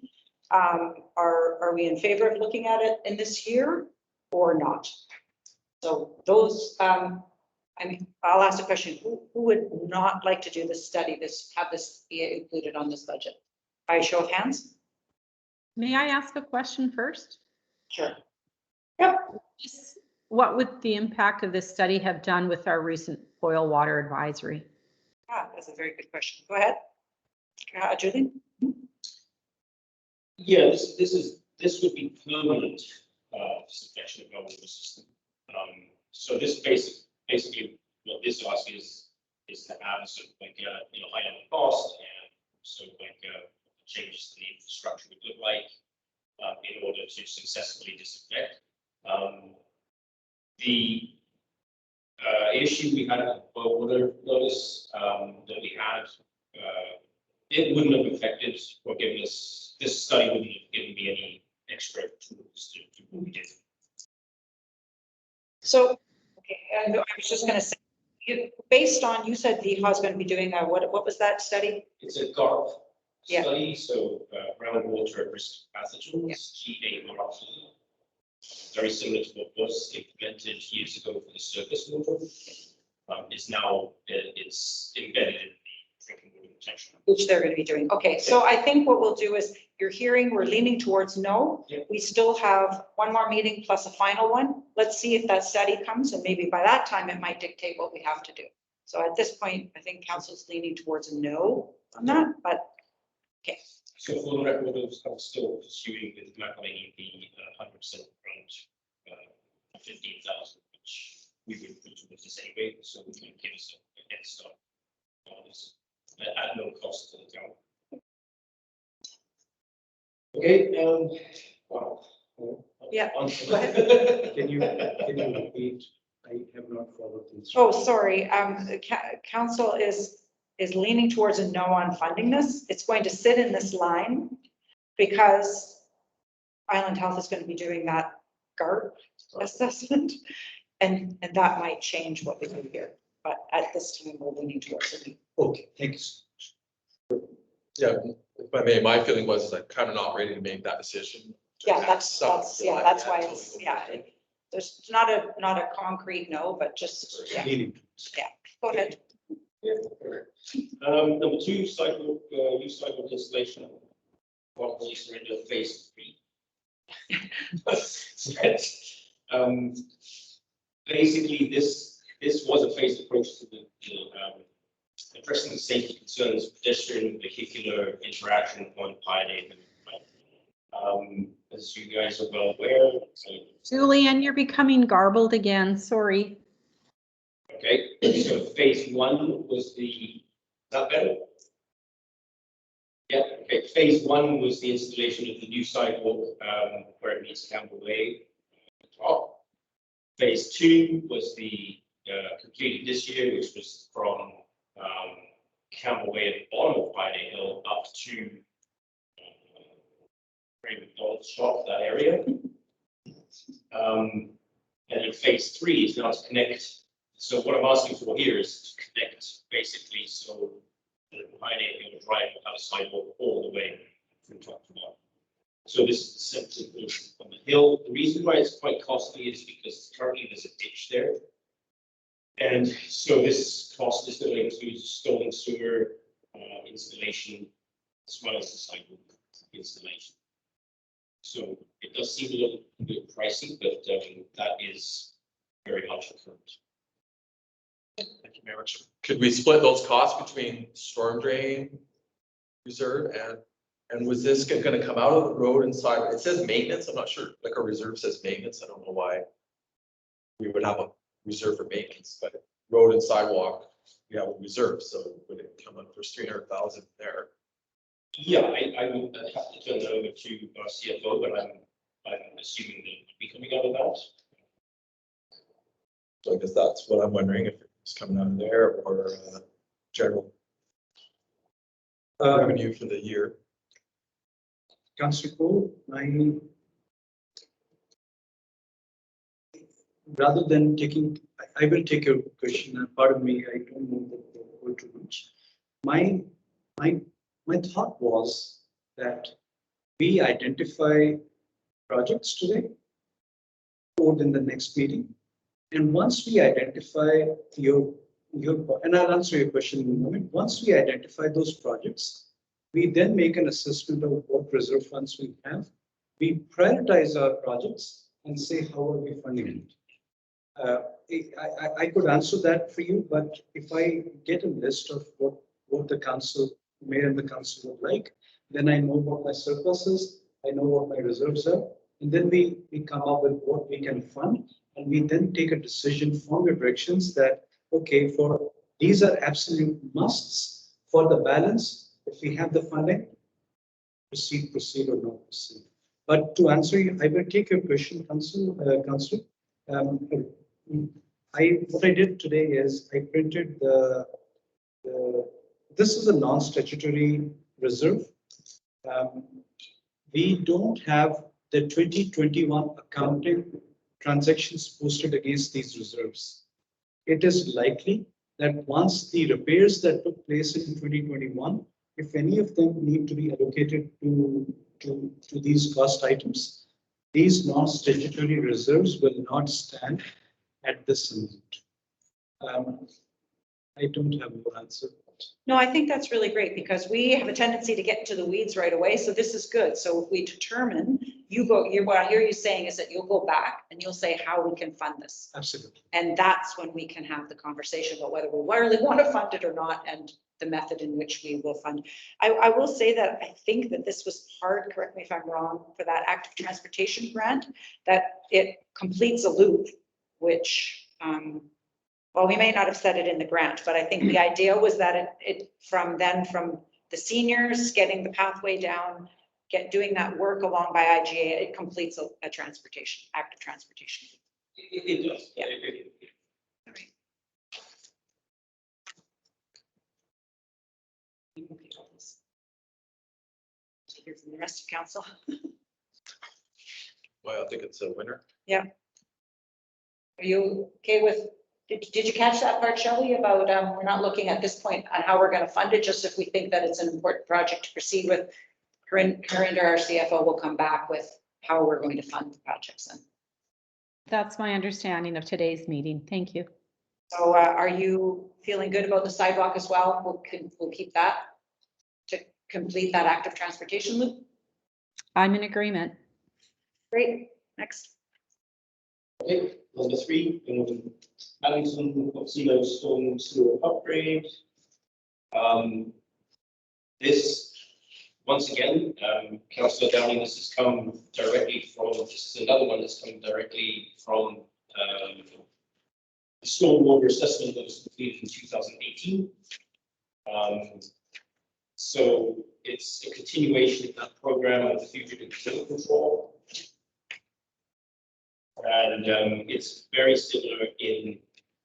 Are we in favor of looking at it in this year or not? So those, I mean, I'll ask a question. Who would not like to do this study, have this be included on this budget? By show of hands? May I ask a question first? Sure. Yep. What would the impact of this study have done with our recent boil water advisory? That's a very good question. Go ahead. Julie? Yeah, this would be permanent disinfection of our water system. So this basically what this asks is to have sort of like item cost and so like changes to the infrastructure would look like in order to successfully disinfect. The issue we had with boil water notice that we had, it wouldn't have affected or given us, this study wouldn't have given me any extra tools to do what we did. So, okay, I was just going to say, based on, you said the DEHA is going to be doing a, what was that study? It's a GARP Yeah. study, so groundwater at risk pathogens, GARP. Very similar to what was implemented years ago for the surface water. Is now, it's embedded in the drinking water protection. Which they're going to be doing. Okay, so I think what we'll do is, you're hearing, we're leaning towards no. Yeah. We still have one more meeting plus a final one. Let's see if that study comes, and maybe by that time it might dictate what we have to do. So at this point, I think council's leaning towards a no on that, but okay. So for the record, I'm still pursuing with McElhaney the 100% grant, 15,000, which we would put towards this anyway, so we can give us a head start on this at no cost to the town. Okay, wow. Yeah, On- go ahead. Can you repeat? I have not followed this. Oh, sorry. The council is leaning towards a no on funding this. It's going to sit in this line because Island Health is going to be doing that GARP assessment, and that might change what we do here. But at this time, we're leaning towards it. Okay, thank you. Yeah, if I may, my feeling was I'm kind of not ready to make that decision. Yeah, that's why totally it's, go yeah, for it. there's not a concrete no, but just, yeah, go ahead. Number two, sidewalk, new sidewalk installation. Probably surrender phase 3. Basically, this was a phased approach to the addressing the safety concerns, pedestrian vehicular interaction on Pioneer. As you guys are well aware. Julian, you're becoming garbled again. Sorry. Okay, so phase 1 was the, is that better? Yeah, okay, phase 1 was the installation of the new sidewalk where it meets Campbell Way at the top. Phase 2 was the completed this year, which was from Campbell Way at the bottom of Pioneer Hill up to McDonald's shop, that area. And then phase 3 is now to connect. So what I'm asking for here is to connect basically so the Pioneer Hill Drive will have a sidewalk all the way from top to bottom. So this is the central portion on the hill. The reason why it's quite costly is because currently there's a ditch there. And so this cost is going to include storm sewer installation as well as the sidewalk installation. So it does seem a little bit pricey, but that is very much upfront. Thank you, Mayor. Could we split those costs between storm drain reserve and was this gonna come out of the road and side? It says maintenance. I'm not sure, like our reserve says maintenance. I don't know why we would have a reserve for maintenance, but road and sidewalk, we have a reserve, so would it come up for 300,000 there? Yeah, I would have to turn it over to our CFO, but I'm assuming that it would be coming out of that. So I guess that's what I'm wondering, if it's coming out of there or general revenue for the year. Councillor Cole, rather than taking, I will take your question, and pardon me, I don't know the word too much. My thought was that we identify projects today or in the next meeting. And once we identify and I'll answer your question in a moment. Once we identify those projects, we then make an assessment of what reserve funds we have. We prioritize our projects and say, how are we funding it? I could answer that for you, but if I get a list of what the council, mayor and the council would like, then I know what my surplus is, I know what my reserves are, and then we come up with what we can fund, and we then take a decision from your directions that, okay, for these are absolute musts. For the balance, if we have the funding, proceed or not proceed. But to answer you, I will take your question, Councillor. What I did today is I printed this is a non-statutory reserve. We don't have the 2021 accounting transactions posted against these reserves. It is likely that once the repairs that took place in 2021, if any of them need to be allocated to these cost items, these non-statutory reserves will not stand at this amount. I don't have an answer. No, I think that's really great because we have a tendency to get into the weeds right away. So this is good. So if we determine, what I hear you saying is that you'll go back and you'll say how we can fund this. Absolutely. And that's when we can have the conversation about whether we really want to fund it or not and the method in which we will fund. I will say that I think that this was hard, correct me if I'm wrong, for that active transportation grant, that it completes a loop, which, well, we may not have said it in the grant, but I think the idea was that it from the seniors getting the pathway down, doing that work along by IGA, it completes a transportation, active transportation. It does. Yeah. It- Hear from the rest of council. Well, I think it's a winner. Yeah. Are you okay with, did you catch that part, Shelley, about we're not looking at this point on how we're going to fund it, just if we think that it's an important project to proceed with. Corinne, our CFO, will come back with how we're going to fund the projects. And That's my understanding of today's meeting. Thank you. so are you feeling good about the sidewalk as well? We'll keep that to complete that active transportation loop. I'm in agreement. Great. Next. Okay, number 3, Allinson Otsego Storm Sewer Upgrade. This, once again, Councillor Downing, this has come directly from, this is another one that's come directly from the stormwater assessment that was completed in 2018. So it's a continuation of that program of fugitive flow control. And it's very similar in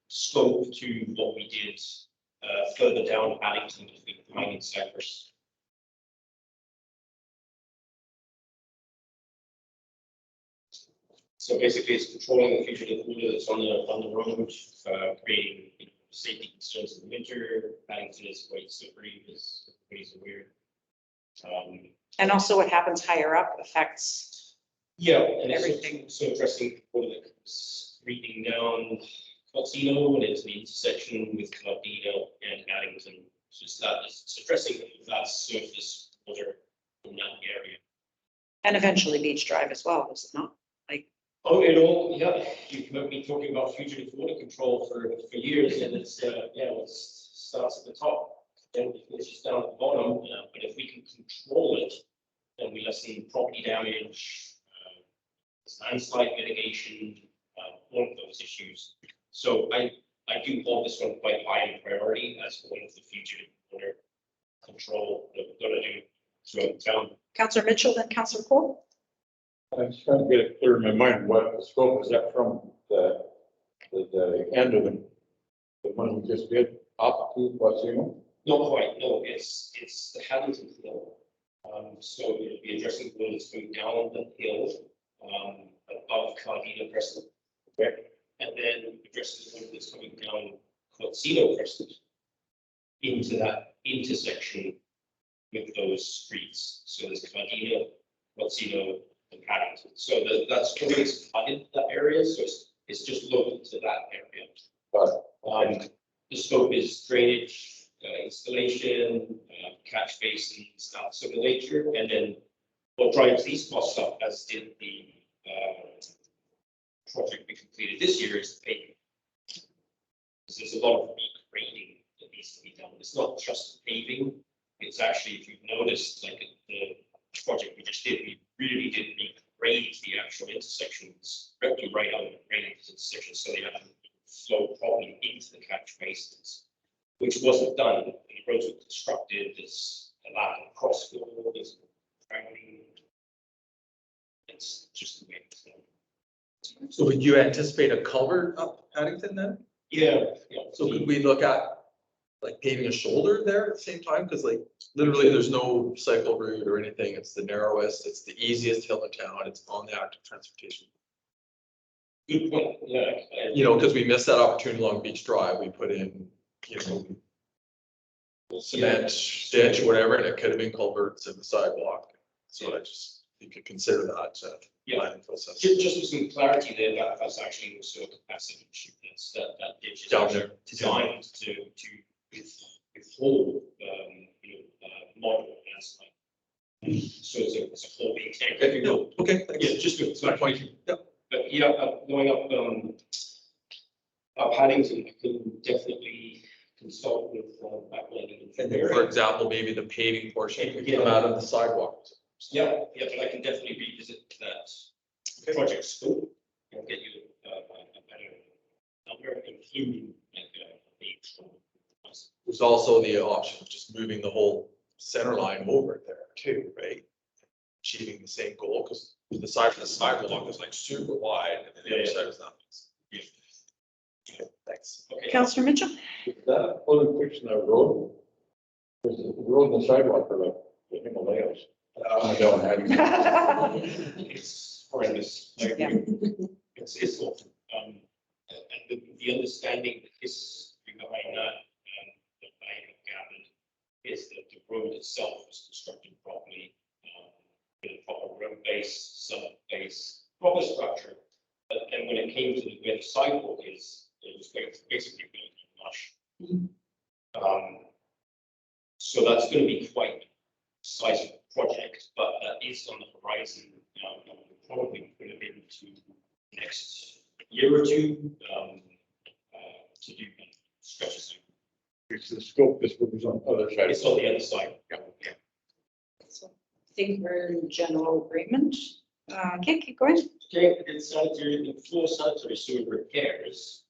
scope to what we did further down Paddington between Pine and Cypress. So basically, it's controlling the fugitive water that's on the road, creating safety concerns in the winter. Paddington is quite slippery, as everybody's aware. And also what happens higher up affects, Yeah, and it's Everything. so addressing water that comes reading down Cotsino and into the intersection with Cardino and Addington. So it's addressing that surface water in that area. and eventually Beach Drive as well, is it not? Oh, it all, yeah, you've heard me talking about fugitive water control for years, and it's, it starts at the top, then it finishes down at the bottom, but if we can control it, then we lessen property damage, landslide mitigation, all of those issues. So I do hold this one quite high in priority as one of the fugitive water control that we're gonna do throughout the town. Councillor Mitchell, then Councillor Cole? I'm just trying to get it clear in my mind, what the scope is that from the end of the one we just did up to Quasimo? Not quite, no, it's the Haddington Hill. So it'll be addressing the one that's going down the hill, above Cardino Crescent. Okay. And then addressing the one that's coming down Cotsino Crescent into that intersection with those streets. So there's Cardino, Cotsino, and Paddington. So that's always flooded that area, so it's just local to that area. But The scope is drainage, installation, catch basin, stuff of the nature, and then what drives these costs up, as did the project we completed this year, is the paving. Because there's a lot of regrading that needs to be done. It's not just paving, it's actually, if you've noticed, like the project we just did, we really did regrade the actual intersections, directly right out of the grading intersection, so they have to flow properly into the catch basins, which wasn't done. The roads were constructed, there's a lot of crossflow, there's frankly, it's just the way it's done. So would you anticipate a culvert up Paddington then? Yeah. So could we look at like paving a shoulder there at the same time? Because like literally there's no cycle route or anything. It's the narrowest, it's the easiest hill in town. It's on the active transportation. Good point, yeah. You know, because we missed that opportunity along Beach Drive. We put in, you know, cement, ditch, whatever, and it could have been culverts and the sidewalk. So I just, you could consider that planning process. Just for some clarity there, that's actually also a capacity issue. That ditch is Down actually there. designed to withhold, moderate landslide. So it's a whole big tank. Okay, no, okay, thanks. Yeah, just with Good point. Yeah. But yeah, going up Paddington, I can definitely consult with backlighting. And then, for example, maybe the paving portion could come out of the sidewalk. Yeah, but I can definitely revisit that project scope and get you a better number, including like There's also the option of just moving the whole center line over there too, right? Achieving the same goal, because the side of the sidewalk is like super wide and then the other side is not. Yeah. Okay, thanks. Okay. Councillor Mitchell? that fully fixing that road, because the road and the sidewalk are like the Himalayas. I don't have. It's horrendous. Like, Yeah. It's awful. And the understanding, the history behind that, that I have gathered, is that the road itself was constructed properly, with a proper road base, summer base, proper structure. But then when it came to where the sidewalk is, it was basically built in mush. So that's going to be quite a sizable project, but that is on the horizon. We'll probably put it into next year or two to do stretches. It's the scope, this was on the other side. It's on the other side. Yeah. So I think we're in general agreement. Okay, keep going. Okay, it's sanitary, the floor sanitary sewer repairs.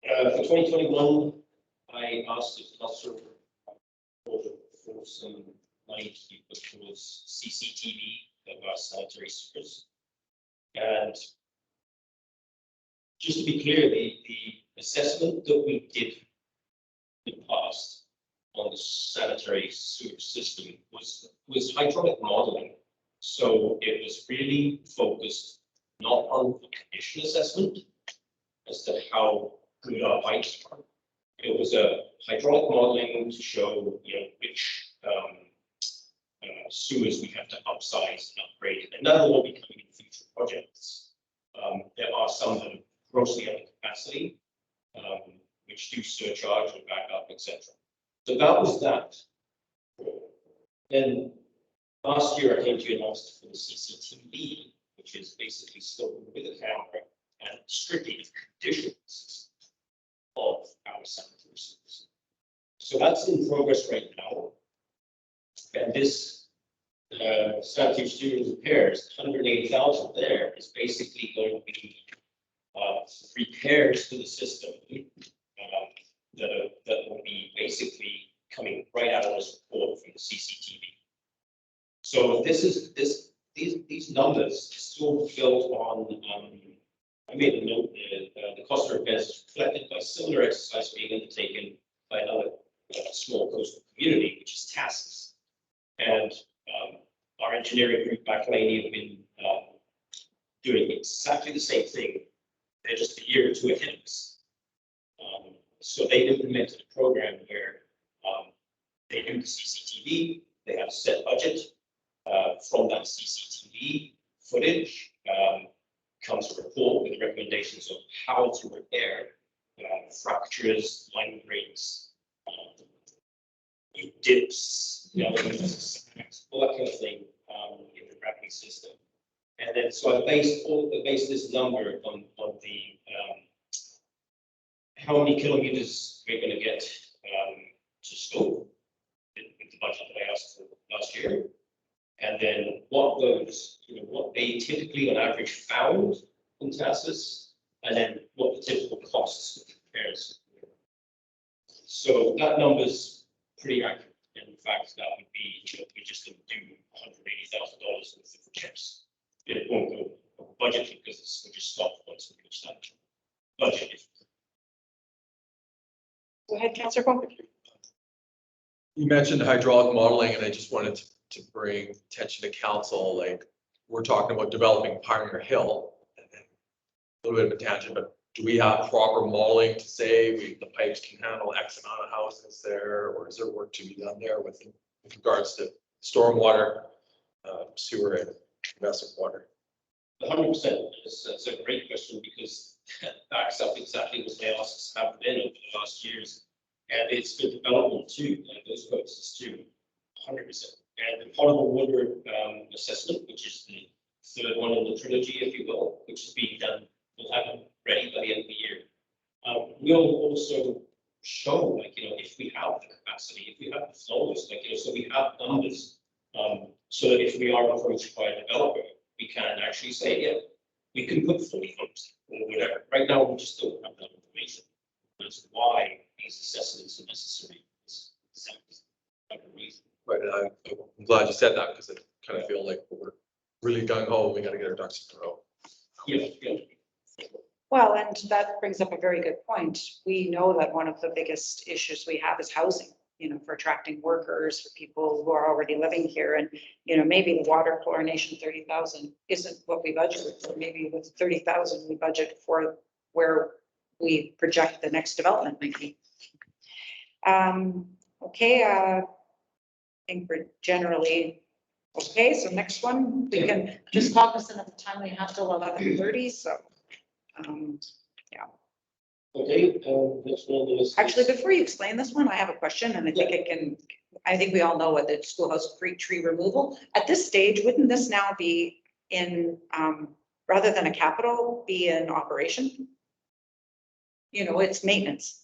For 2021, I asked the cluster for some money to be put towards CCTV of our sanitary sewers. And just to be clear, the assessment that we did in the past on the sanitary sewer system was hydraulic modeling. So it was really focused not on the condition assessment as to how good our pipes are. It was a hydraulic modeling to show, which sewers we have to upsize and upgrade, and that will all be coming in future projects. There are some that are grossly under capacity, which do surcharge and back up, etc. So that was that. Then last year I came to you and asked for the CCTV, which is basically still with a camera and strictly the conditions of our sanitary sewers. So that's in progress right now. And this sanitary sewer repairs, 180,000 there is basically going to be repairs to the system that will be basically coming right out of this report from the CCTV. So these numbers are still built on, I made a note that the cost of repairs is reflected by similar exercise being undertaken by another small coastal community, which is TASIS. And our engineering group back lane have been doing exactly the same thing. They're just a year or two ahead of us. So they implemented a program where they do the CCTV, they have a set budget. From that CCTV footage comes a report with recommendations of how to repair fractures, line breaks, dips, all that kind of thing in the gravity system. And then so I based this number on the how many kilometers we're going to get to scope with the budget that I asked for last year. And then what they typically on average found in TASIS, and then what the typical costs of repairs. So that number's pretty accurate. And in fact, that would be, we just didn't do $180,000 worth of repairs. It won't go over budget because we'll just stop once we reach that budget. Go ahead, Councillor Cook. You mentioned hydraulic modeling, and I just wanted to bring attention to council, like, we're talking about developing Pioneer Hill. And a little bit of a tangent, but do we have proper modeling to say the pipes can handle X amount of houses there, or is there work to be done there with regards to stormwater, sewer, and domestic water? 100%. That's a great question because that backs up exactly what the analysis have been over the last years. And it's been development too, like those processes too, 100%. And the potable water assessment, which is the third one in the trilogy, if you will, which is being done, we'll have it ready by the end of the year. We'll also show, like, if we have the capacity, if we have the flows, like, so we have numbers, so that if we are approached by a developer, we can actually say, yeah, we can put 40 homes or whatever. Right now, we just don't have that information. That's why these assessments are necessary. Right, and I'm glad you said that because I kind of feel like we're really gung ho. We got to get our ducks in a row. Yeah. Well, and that brings up a very good point. We know that one of the biggest issues we have is housing, for attracting workers, for people who are already living here. And, maybe the water chlorination 30,000 isn't what we budgeted for. Maybe with 30,000, we budget for where we project the next development might be. Okay, I think we're generally okay. So next one, we can just cognizant of the time we have till 11:30. So, yeah. Okay, next one is. Actually, before you explain this one, I have a question, and I think we all know what the schoolhouse free tree removal. At this stage, wouldn't this now be in, rather than a capital, be in operation? It's maintenance.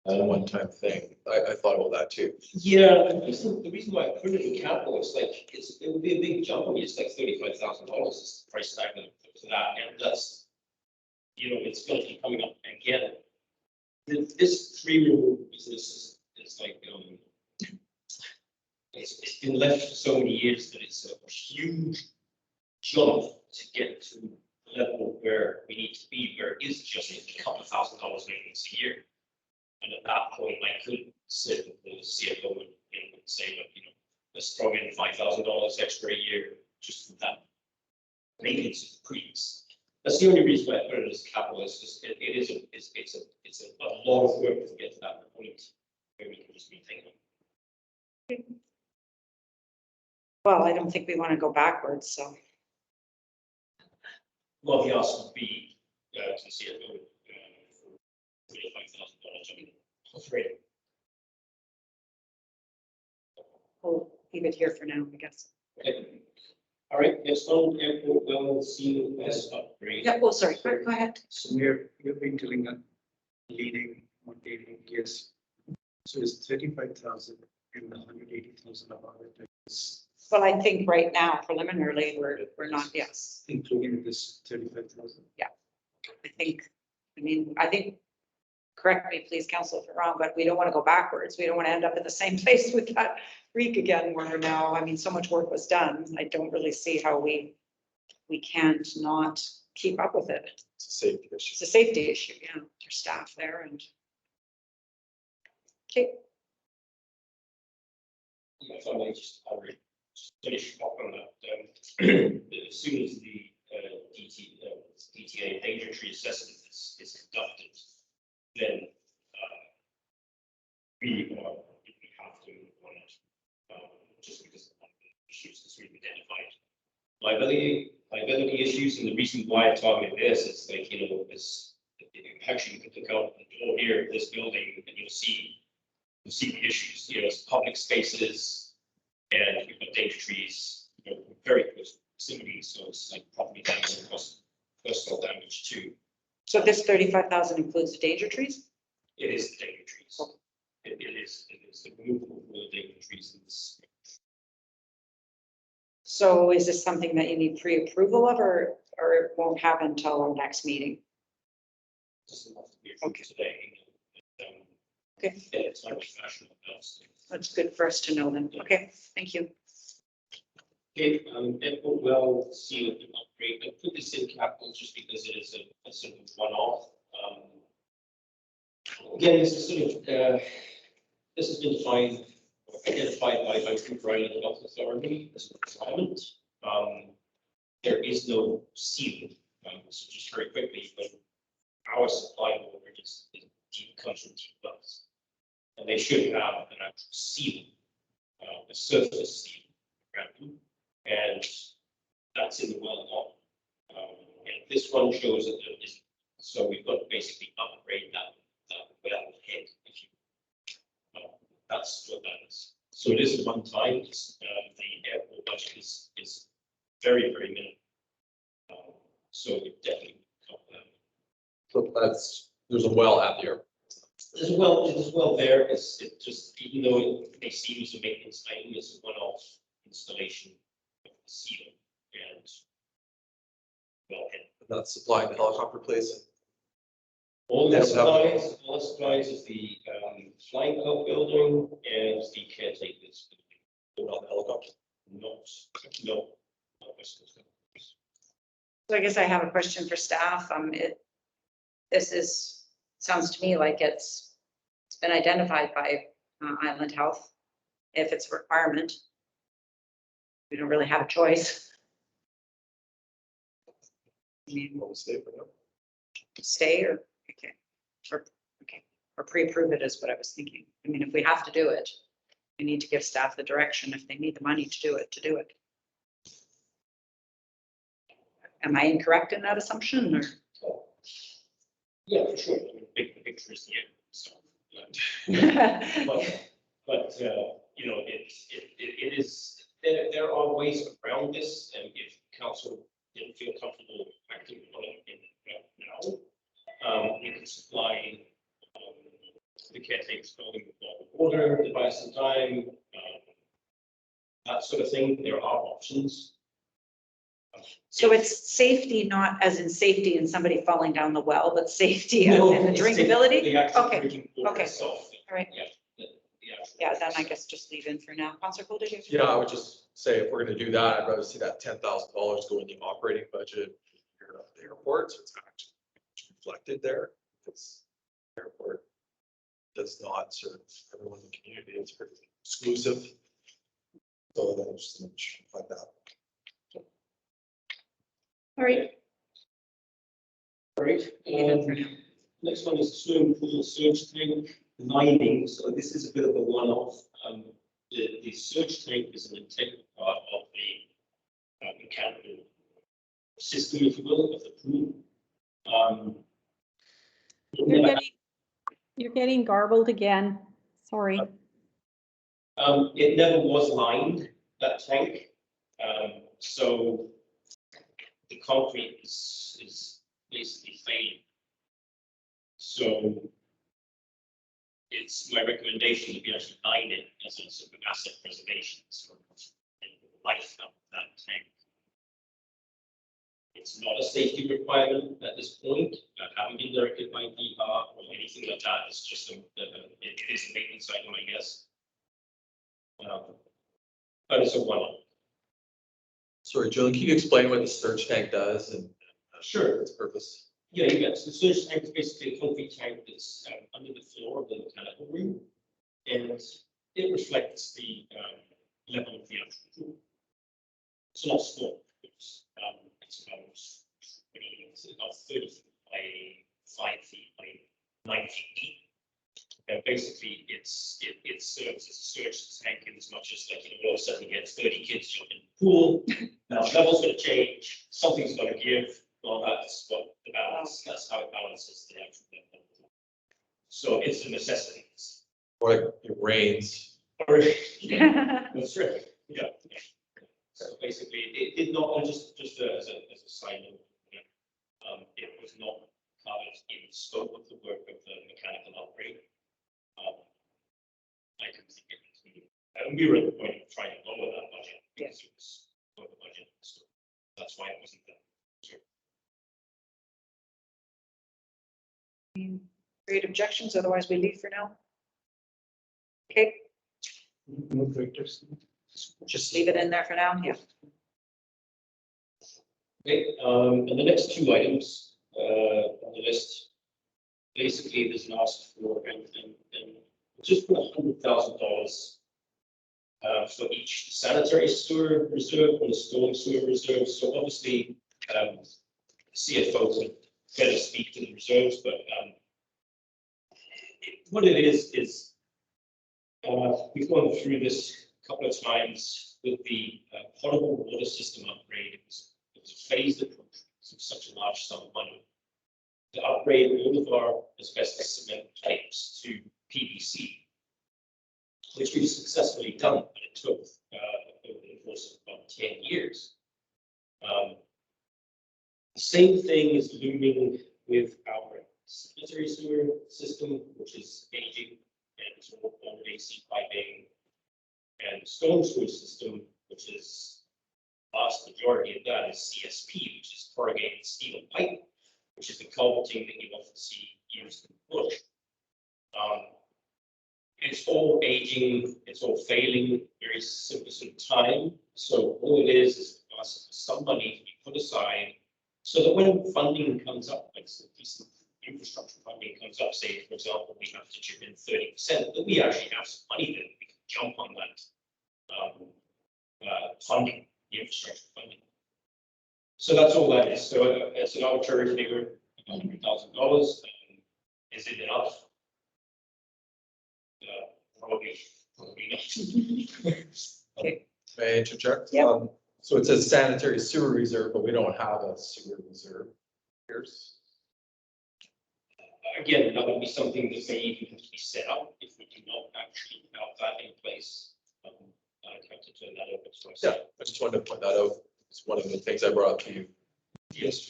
A one-time thing. I thought about that too. Yeah, the reason why I put it in capital is like, it would be a big jump. I mean, it's like $35,000 is the price tag for that. And that's, it's going to be coming up again. This tree removal business is like, it's been left for so many years that it's a huge jump to get to the level where we need to be, where it is just a couple of $1,000 maintenance a year. And at that point, I could sit with the CFO and say, look, let's throw in $5,000 extra a year, just for that. Maintenance increase. That's the only reason why I put it as capital, it's just, it's a lot of work to get to that point. Where we can just be thinking. Well, I don't think we want to go backwards, so. Well, the ask would be, to see it, for $35,000, I mean, great. We'll leave it here for now, I guess. Okay. All right, next one, airport well COS upgrade. Yeah, well, sorry, go ahead. So we've been doing a leading on dating years. So it's 35,000 and 180,000 of it is Well, I think right now preliminarily, we're not, yes. including this 35,000. I think, correct me, please, counsel, if I'm wrong, but we don't want to go backwards. We don't want to end up in the same place with that creek again, where now, I mean, so much work was done. I don't really see how we can't not keep up with it. It's a safety issue. It's a safety issue, yeah, there's staff there and. Okay, Yeah, if I may just already finish up on that. As soon as the DTA danger tree assessment is conducted, then we have to move on it, just because of the issues that's we've identified. Liability issues, and the reason why I'm talking about this is like, you know, is actually you can look out the door here of this building and you'll see the issues, you know, it's public spaces and you've got danger trees, you know, very close proximity, so it's like property damage and personal damage too. so this 35,000 includes the danger trees? It is the danger trees. It is the removal of the danger trees in this. So is this something that you need pre-approval of, or it won't happen until our next meeting? Doesn't have to be approved Okay. today. Okay. Yeah, it's not fashion. That's good for us to know then. Okay, thank you. Okay, airport well seal upgrade. I put this in capital just because it is a sort of one-off. Again, this is sort of this has been identified by Cooper Island Health Authority as a requirement. There is no seal. So just very quickly, but our supply water is deep country deep wells, and they should have an actual seal, a surface seal around them, and that's in the well law. And this one shows that there is, so we've got to basically upgrade that well head, if you. That's what that is. So it is a one time. The airport budget is very minimal. So it definitely. So there's a well at the airport. There's well there, it just, even though it may seem as a maintenance item, it's a one-off installation of the seal and well, and That's supplying the helicopter place. all the Yes, supplies is the flying club building and the caretakers. Not the helicopter. No. So I guess I have a question for staff. This sounds to me like it's been identified by Island Health. If it's a requirement, we don't really have a choice. I mean, What was safe for them? stay or, or pre-approve it is what I was thinking. I mean, if we have to do it, we need to give staff the direction if they need the money to do it. Am I incorrect in that assumption or? Yeah, for sure. I mean, big picture is the end. So, but you know, it is, there are ways around this, and if council didn't feel comfortable acting on it now, you can supply the caretakers building with water, to buy some time, that sort of thing. There are options. So it's safety, not as in safety and somebody falling down the well, but safety as in the it's drinkability? the actual Okay, drinking water okay. itself. All right. Yeah. The actual Yeah, then I guess just leave in for now. Counselor Cool, did you? Yeah, I would just say if we're gonna do that, I'd rather see that $10,000 go in the operating budget of the airport, so it's actually reflected there. Because the airport does not serve everyone in the community, it's pretty exclusive. So that was just much like that. All right, Right, next one is swimming pool surge tank lining, so this is a bit of a one-off. The surge tank is an integral part of the mechanical system, if you will, of the pool. You're getting garbled again. Sorry. It never was lined, that tank. So the concrete is basically failing. So it's my recommendation that we actually line it as a sort of asset preservation sort of life of that tank. It's not a safety requirement at this point, haven't been directed by DEHA or anything like that. It's just it is a maintenance item, I guess. But it's a one-off. Sorry, Julian, can you explain what the surge tank does and Sure. its purpose? Yeah, you get, so the surge tank is basically a concrete tank that's under the floor of the mechanical room. And it reflects the level of the actual pool. It's not small, it's about 30 feet by 5 feet by 9 feet deep. And basically it serves as a surge tank in as much as, like, you know, all of a sudden you get 30 kids jump in the pool. Now the level's going to change, something's going to give. Well, that's what the balance, that's how it balances the actual level. So it's a necessity. Or like it rains? Yeah, that's right. Yeah. So basically, it did not, just as a side note, it was not covered in the scope of the work of the mechanical upgrade. I can think it, and we were at the point of trying to lower that budget because it was over budget. So that's why it wasn't there. Great objections, otherwise we leave for now. Okay, No directors. just leave it in there for now, yeah. Okay, and the next two items on the list, basically there's an ask for and just put $100,000 for each sanitary sewer reserve and a storm sewer reserve. So obviously, CFO would better speak to the reserves, but what it is we've gone through this a couple of times with the potable water system upgrade. It was a phased approach, so such a large sum of money to upgrade all of our asbestos cement pipes to PVC, which we've successfully done, but it took over the course of about 10 years. The same thing is looming with our sanitary sewer system, which is aging and it's all old AC piping, and storm sewer system, which is vast majority of that is CSP, which is corrugated steel pipe, which is the culverting that you often see used in the bush. It's all aging, it's all failing very simple time. So all it is some money to be put aside so that when funding comes up, like some decent infrastructure funding comes up, say, for example, we have to chip in 30%, that we actually have some money that we can jump on that funding, the infrastructure funding. So that's all that is. So it's an arbitrary figure, $100,000. Is it enough? Probably not. Okay. May I interject? Yeah. So it says sanitary sewer reserve, but we don't have a sewer reserve. Here's. Again, that would be something that may even have to be set up if we do not actually have that in place. I'd have to turn that over to us. Yeah, I just wanted to point that out. It's one of the things I brought up to you. Yes.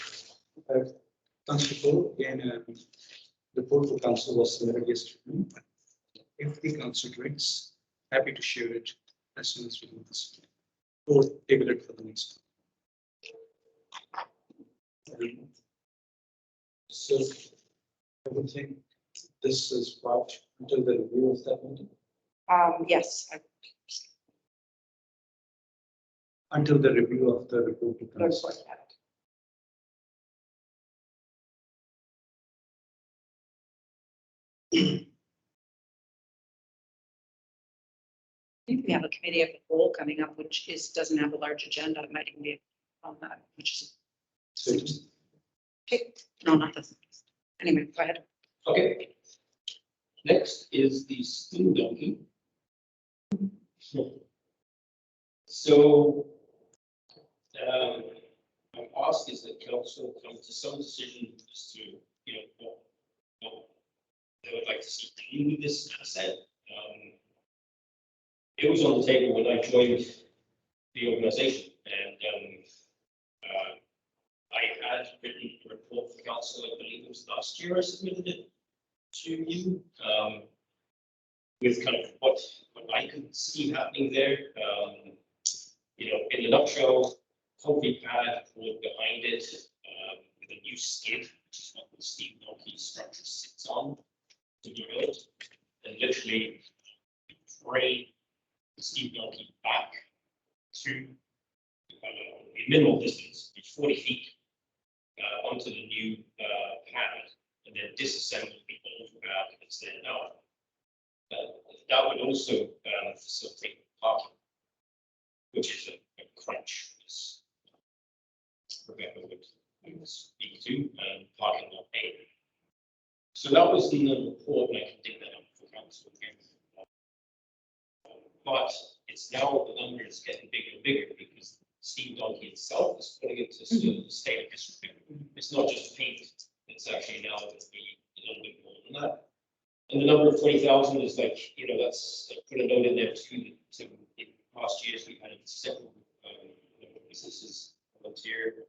Council Paul, again, the report for council was submitted yesterday. If the council drinks, happy to share it as soon as we do this. Or table it for the next one. So I would think this is what until the review of that meeting. Yes, Until the review of the report to council. We have a committee of the whole coming up, which doesn't have a large agenda. It might even be on that, which is. Okay, no, not this. Anyway, go ahead. Okay. Next is the steam donkey. So, my ask is that council come to some decision as to, what they would like to see done with this asset. It was on the table when I joined the organization, and I had written a report for council, I believe it was last year I submitted it to you, with kind of what I could see happening there. In a nutshell, concrete pad wood behind it, with a new skid, which is what the steam donkey structure sits on to do it, and literally frame the steam donkey back to a minimal distance, 40 feet, onto the new pad, and then disassemble the old pad and stand out. That would also facilitate parking, which is a crunch, as Rebecca would speak to, and parking lot A. So that was in the report, and I can dig that up for council again. But it's now the number is getting bigger and bigger because Steam Donkey itself is putting it to state of disrepair. It's not just paint, it's actually now going to be a little bit more than that. And the number of 20,000 is like, that's, I put a note in there too, to in past years, we've had several businesses volunteer,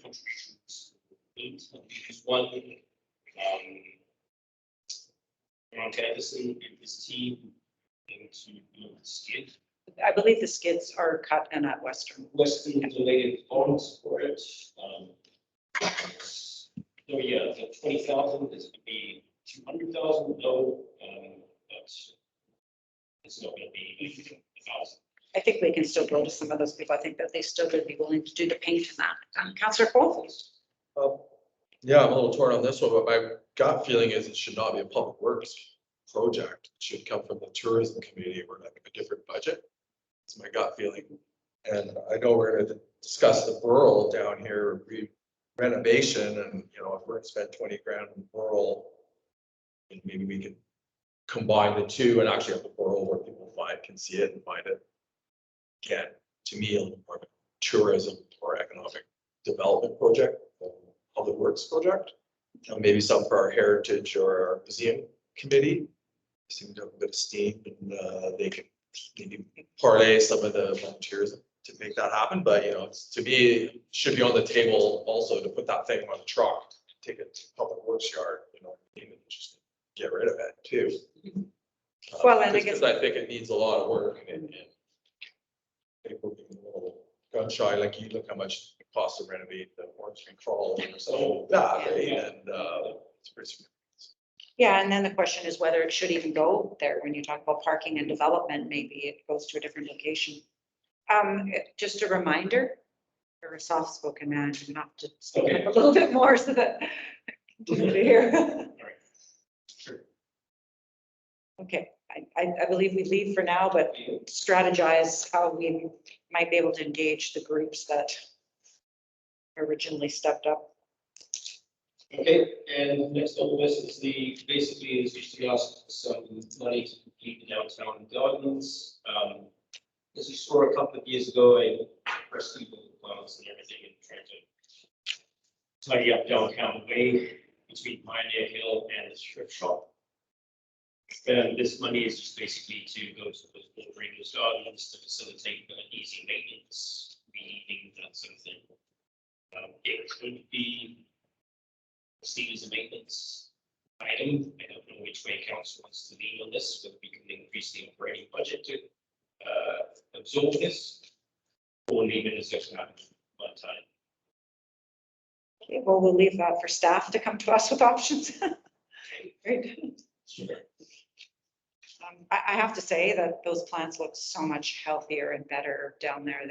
contributions. Just one, Ron Anderson and his team to build the skid. I believe the skids are cut and at Western. Western donated bonds for it. So yeah, the 20,000 is going to be 200,000. No, but it's not going to be 1,000. I think we can still go to some of those people. I think that they still would be willing to do the paint in that. Councillor Cole? Yeah, I'm a little torn on this one, but my gut feeling is it should not be a public works project. It should come from the tourism community or like a different budget. It's my gut feeling. And I know we're going to discuss the Burl down here, renovation, and if we're going to spend 20 grand on Burl, and maybe we can combine the two and actually have the Burl where people can see it and find it. Again, to me, a little more of a tourism or economic development project, public works project. Maybe some for our heritage or our museum committee. Seem to have a bit of steam, and they can maybe parlay some of the volunteers to make that happen. But it's, to me, it should be on the table also to put that thing on a truck, take it to public works yard, even just get rid of it too. Well, and I guess- because I think it needs a lot of work, and I think we're being a little gun shy. Like, you look how much it costs to renovate the Orange Street crawl or something like that, right? And it's pretty significant. Yeah, and then the question is whether it should even go there. When you talk about parking and development, maybe it goes to a different location. Just a reminder, you're a soft-spoken man, you have to speak up a little bit more so that continue to hear. Sure. Okay, I believe we leave for now, but strategize how we might be able to engage the groups that originally stepped up. Okay, and next on the list is basically just to ask some money to complete the downtown gardens. As you saw a couple of years ago, I pressed people plans and everything and trying to tidy up downtown way between Pioneer Hill and the thrift shop. And this money is just basically to go to those Rangers gardens to facilitate easy maintenance, weeding, that sort of thing. It could be seen as a maintenance item. I don't know which way council wants to lean on this, whether we can increase the operating budget to absorb this, or leave it as just one time. Okay, well, we'll leave that for staff to come to us with options. Great. Sure. I have to say that those plants look so much healthier and better down there.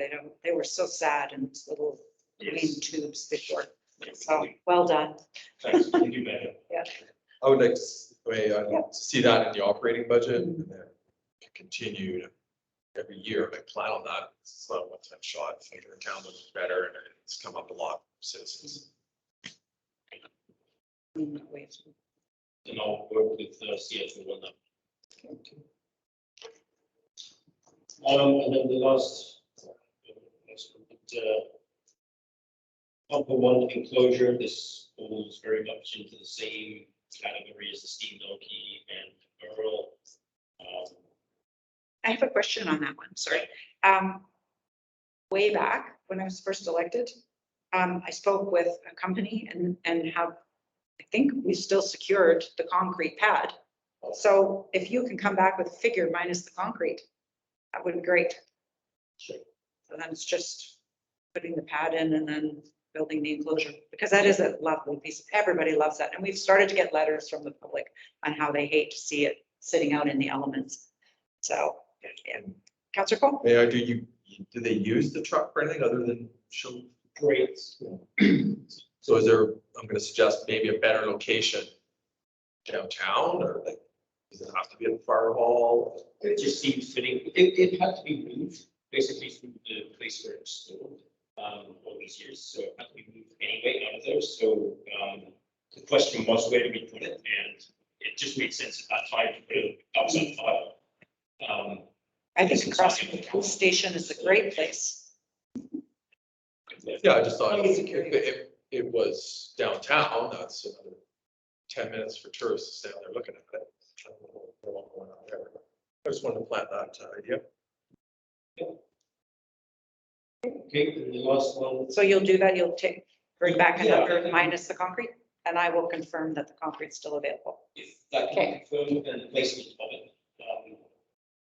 They were so sad in these little green tubes before. So well done. Thanks, we can do better. Yeah. I would like to see that in the operating budget, and then continue every year, I plan on that. It's not a one-time shot. I think the town looks better and it's come up a lot for citizens. in that way. And I'll work with CFO on that. And then the last, upper one enclosure, this falls very much into the same category as the steam donkey and Earl. I have a question on that one, sorry. Way back when I was first elected, I spoke with a company and have, I think we still secured the concrete pad. So if you can come back with a figure minus the concrete, that would be great. Sure. So then it's just putting the pad in and then building the enclosure, because that is a lovely piece. Everybody loves that. And we've started to get letters from the public on how they hate to see it sitting out in the elements. So, yeah. Councillor Cole? Yeah, do they use the truck for anything other than show? Great. So is there, I'm gonna suggest maybe a better location downtown, or like, does it have to be in Fire Hall? It just seemed fitting. It had to be moved basically from the place where it was stored all these years. So it had to be moved anyway out of there. So the question was, where do we put it? And it just made sense at that time to put it outside fire. I think across from the police station is a great place. Yeah, I just thought Maybe if security. it was downtown, that's another 10 minutes for tourists to stay out there looking at it. I don't know what's going on there. I just wanted to plant that idea. Okay, and the last one. So you'll do that, you'll bring back a Yeah. number minus the concrete, and I will confirm that the concrete's still available. If that can be confirmed, then the placement of it,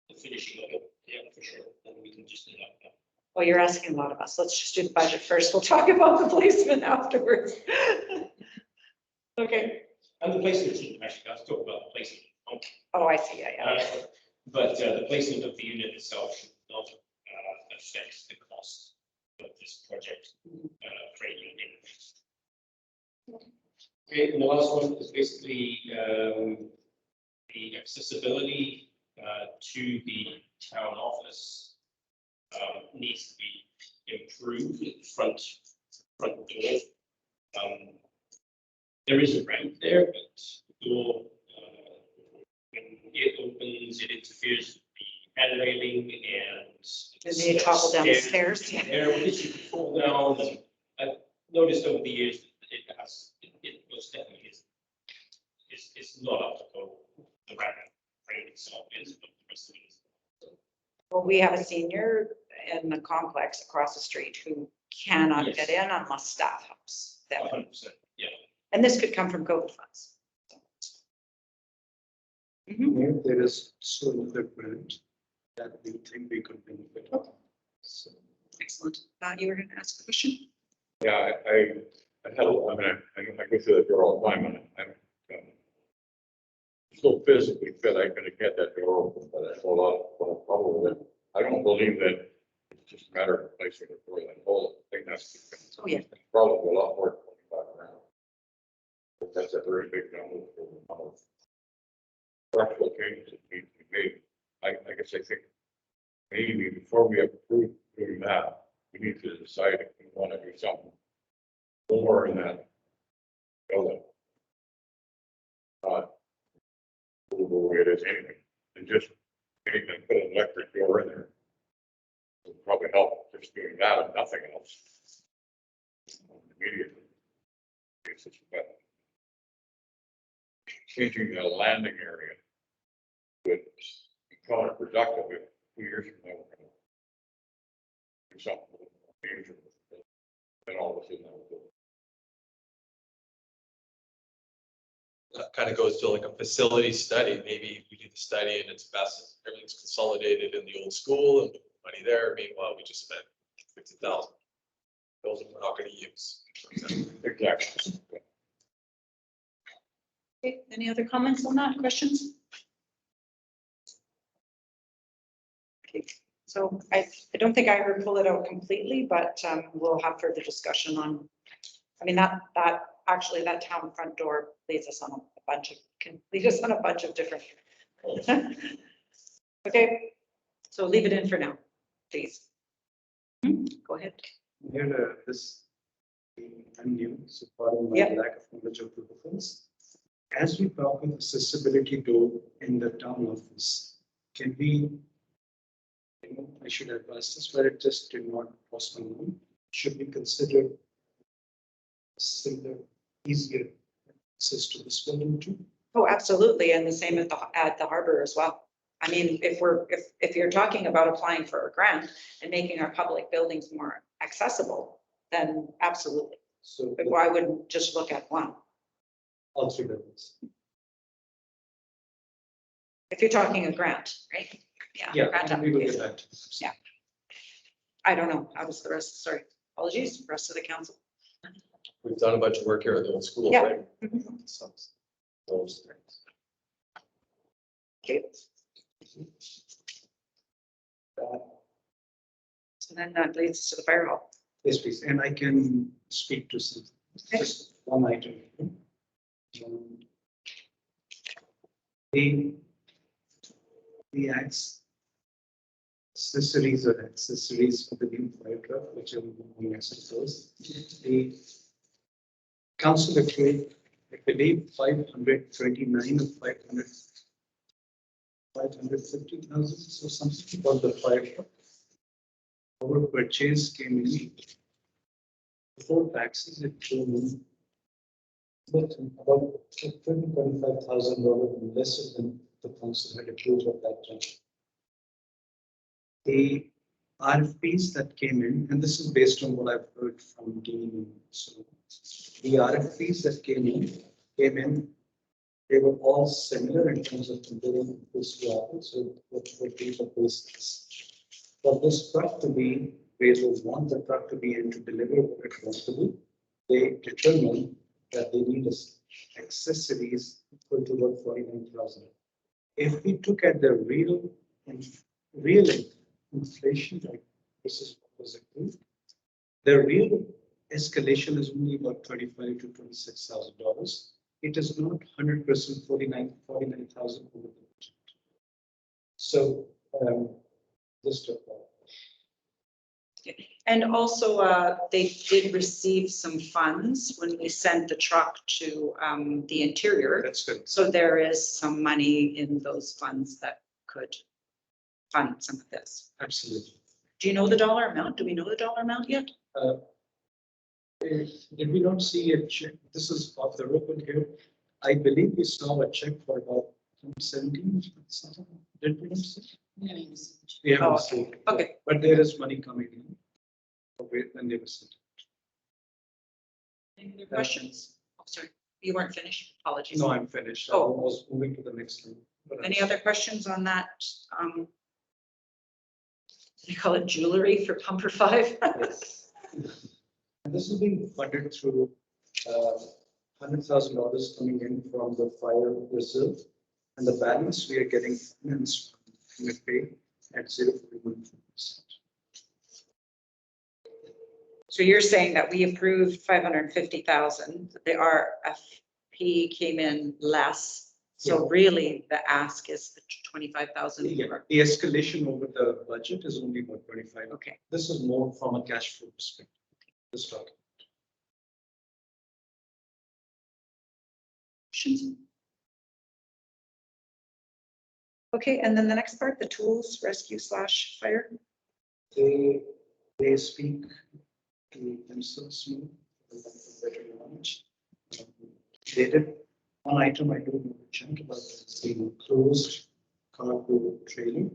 the finishing of it, yeah, for sure, then we can just do that. Well, you're asking a lot of us. Let's just do the budget first. We'll talk about the placement afterwards. Okay. And the placement, actually, let's talk about the placement. Oh, I see, yeah. But the placement of the unit itself should not affect the cost of this project, creating it. Okay, and the last one is basically the accessibility to the town office needs to be improved. Front door. There is a ramp there, but the door, when it opens, it interferes with the hand railing and. And then you topple down the stairs. There, which you can fall down, and I've noticed over the years, that it most definitely is not up to code. The ramp frame itself is, but the rest of it is. Well, we have a senior in the complex across the street who cannot Yes. get in unless staff helps them. 100%, yeah. And this could come from COVID funds. Mhm. There is solar equipment that we think we could benefit. So Excellent. You were going to ask a question? Yeah, I go through that door all the time and I'm so physically fit, I could get that door open, but I have a lot of trouble with it. I don't believe that it's just a matter of placing the door, that whole thing has to. Oh, yeah. It's probably a lot more than 25 around. But that's a very big number for the amount of structural changes that need to be made. I guess I think maybe before we approve doing that, we need to decide if we want to do something more in that building. The way it is anyway, and just maybe put an electric door in there. Would probably help just doing that and nothing else. Immediately. It's just about changing the landing area would be counterproductive if 2 years from now we're gonna do something major. Then all of a sudden. That kind of goes to like a facility study. Maybe we do the study and it's best, everything's consolidated in the old school and money there. Meanwhile, we just spent 50,000. Building we're not going to use. Exactly. Okay, any other comments on that? Questions? Okay, so I don't think I heard pull it out completely, but we'll have further discussion on, I mean, that actually that town front door leads us on can lead us on a bunch of different. Okay, so leave it in for now, please. Go ahead. Here, this, I'm new, so pardon my Yeah. lack of knowledge of the difference. As we talk of accessibility door in the town office, can we, I should have asked this, but it just did not cross my mind. Should we consider simpler, easier access to this building too? Oh, absolutely, and the same at the harbor as well. I mean, if you're talking about applying for a grant and making our public buildings more accessible, then absolutely. So But why wouldn't just look at one? all three buildings. If you're talking a grant, right? Yeah, Grant we will get application. back to this. Yeah. I don't know. How was the rest? Sorry, apologies, rest of the council. We've done a bunch of work here at the old school. Yeah. right? So, those things. Okay. So then that leads us to the fire hall. Yes, please, and I can speak to some, just one item. The accessories or accessories for the new fire truck, which are being accessed. The council agreed, I believe, 529 or 550,000 or something for the fire truck. Our purchase came in before taxes, it came in but about $25,000 less than the council had approved at that time. The RFPs that came in, and this is based on what I've heard from Dean and so on. The RFPs that came in, they were all similar in terms of comparing this to apples, so what would be the basis. For this truck to be, where they want the truck to be and to deliver what it wants to do, they determine that they need accessories equal to about 49,000. If we took at the real inflation, like this is what was approved, the real escalation is only about $25,000 to $26,000. It is not 100% 49,000 over the budget. So just a And also, they did receive some funds when we sent the truck to the interior. that's good. So there is some money in those funds that could fund some of this. Absolutely. Do you know the dollar amount? Do we know the dollar amount yet? Did we not see a check? This is off the record here. I believe we saw a check for about 17 something. Did we not see? We haven't Oh, seen. okay. But there is money coming in. When they were sent. Any other questions? Oh, sorry, you weren't finished. Apologies. No, I'm finished. I Oh. was moving to the next one. But Any other questions on that? You call it jewelry for pumper 5? Yes. And this is being funded through $100,000 coming in from the fire reserve. And the balance we are getting financed from MFA at 0.1%. So you're saying that we approved 550,000, the RFP came in less. So really the ask is the 25,000. Yeah, the escalation over the budget is only about 25. Okay. This is more from a cash flow perspective. This document. Questions? Okay, and then the next part, the tools, rescue/fire. They speak to themselves more, better knowledge. They did one item I don't mention about the closed cargo trailer,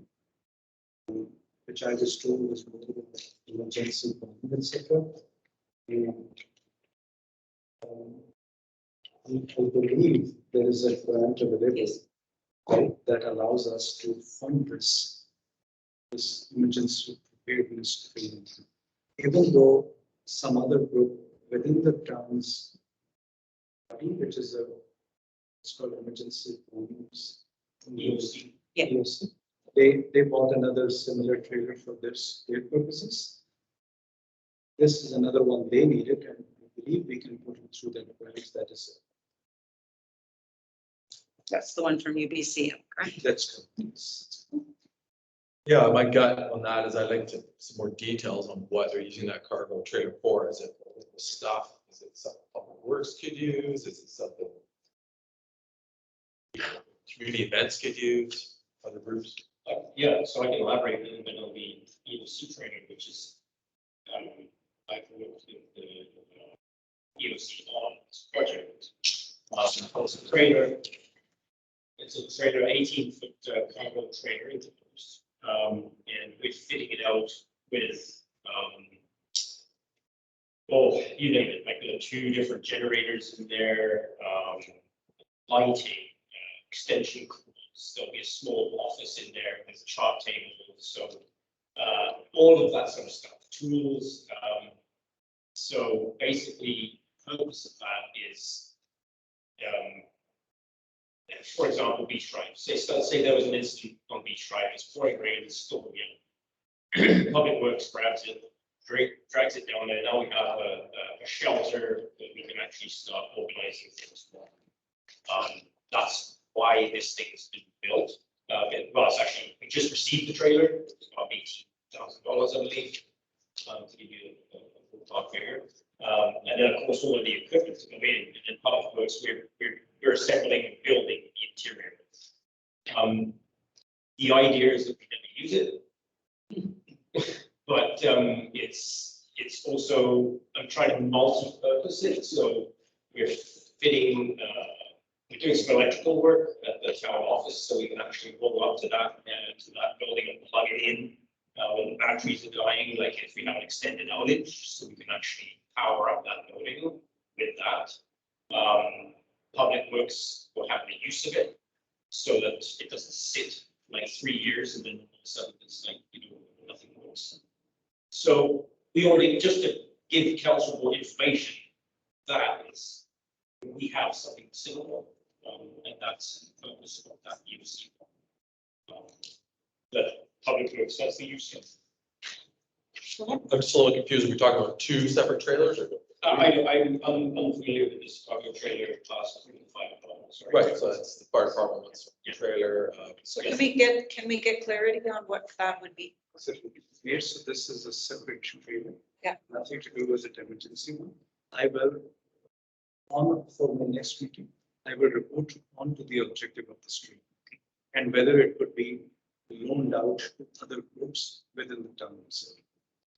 which I was told was more of an emergency, etc. And I believe there is a grant available, Yes. right, that allows us to fund this emergency preparedness training. Even though some other group within the town's body, which is it's called emergency planners. EOC. Yeah. EOC. They bought another similar trailer for their purposes. This is another one they needed, and I believe we can put it through that grant. That is, That's the one from UBC, right? that's good. Yeah, my gut on that is I'd like to, some more details on what they're using that cargo trailer for. Is it local stuff? Is it something Public Works could use? Is it something community events could use, other groups? Yeah, so I can elaborate a little bit on the EOC training, which is, I've worked with the EOC on this project. It's a trailer, it's a trailer, 18-foot cargo trailer, and we're fitting it out with, oh, you name it, like there are 2 different generators in there, lighting, extension cords. There'll be a small office in there with a chart table. So all of that sort of stuff, tools. So basically, the purpose of that is, for example, beach drive. Say there was an incident on beach drive, it's pouring rain, it's storming. Public Works grabs it, drags it down there. Now we have a shelter that we can actually start organizing things for. That's why this thing has been built. Well, it's actually, we just received the trailer. It's about $18,000, I believe, to give you a full talk figure. And then, of course, all of the equipment to come in. And in Public Works, we're assembling and building the interior. The idea is that we never use it, but it's also, I'm trying to multi-purpose it. So we're fitting. We're doing some electrical work at the town office, so we can actually roll up to that building and plug it in when the batteries are dying, like if we have an extended outage, so we can actually power up that building with that. Public Works will have the use of it so that it doesn't sit like 3 years and then all of a sudden it's like, nothing works. So we already, just to give council more information, that is, we have something similar. And that's the purpose of that use. The Public Works, that's the use. I'm just a little confused. Are we talking about 2 separate trailers or? I'm unfamiliar with this cargo trailer class 3 to 5. Sorry. Right, so that's the fire department one's trailer. So can we get clarity on what that would be? Yes, so this is a separate trailer. Yeah. Nothing to do with the emergency one. I will, for my next meeting, I will report on to the objective of the stream and whether it could be loaned out to other groups within the town itself.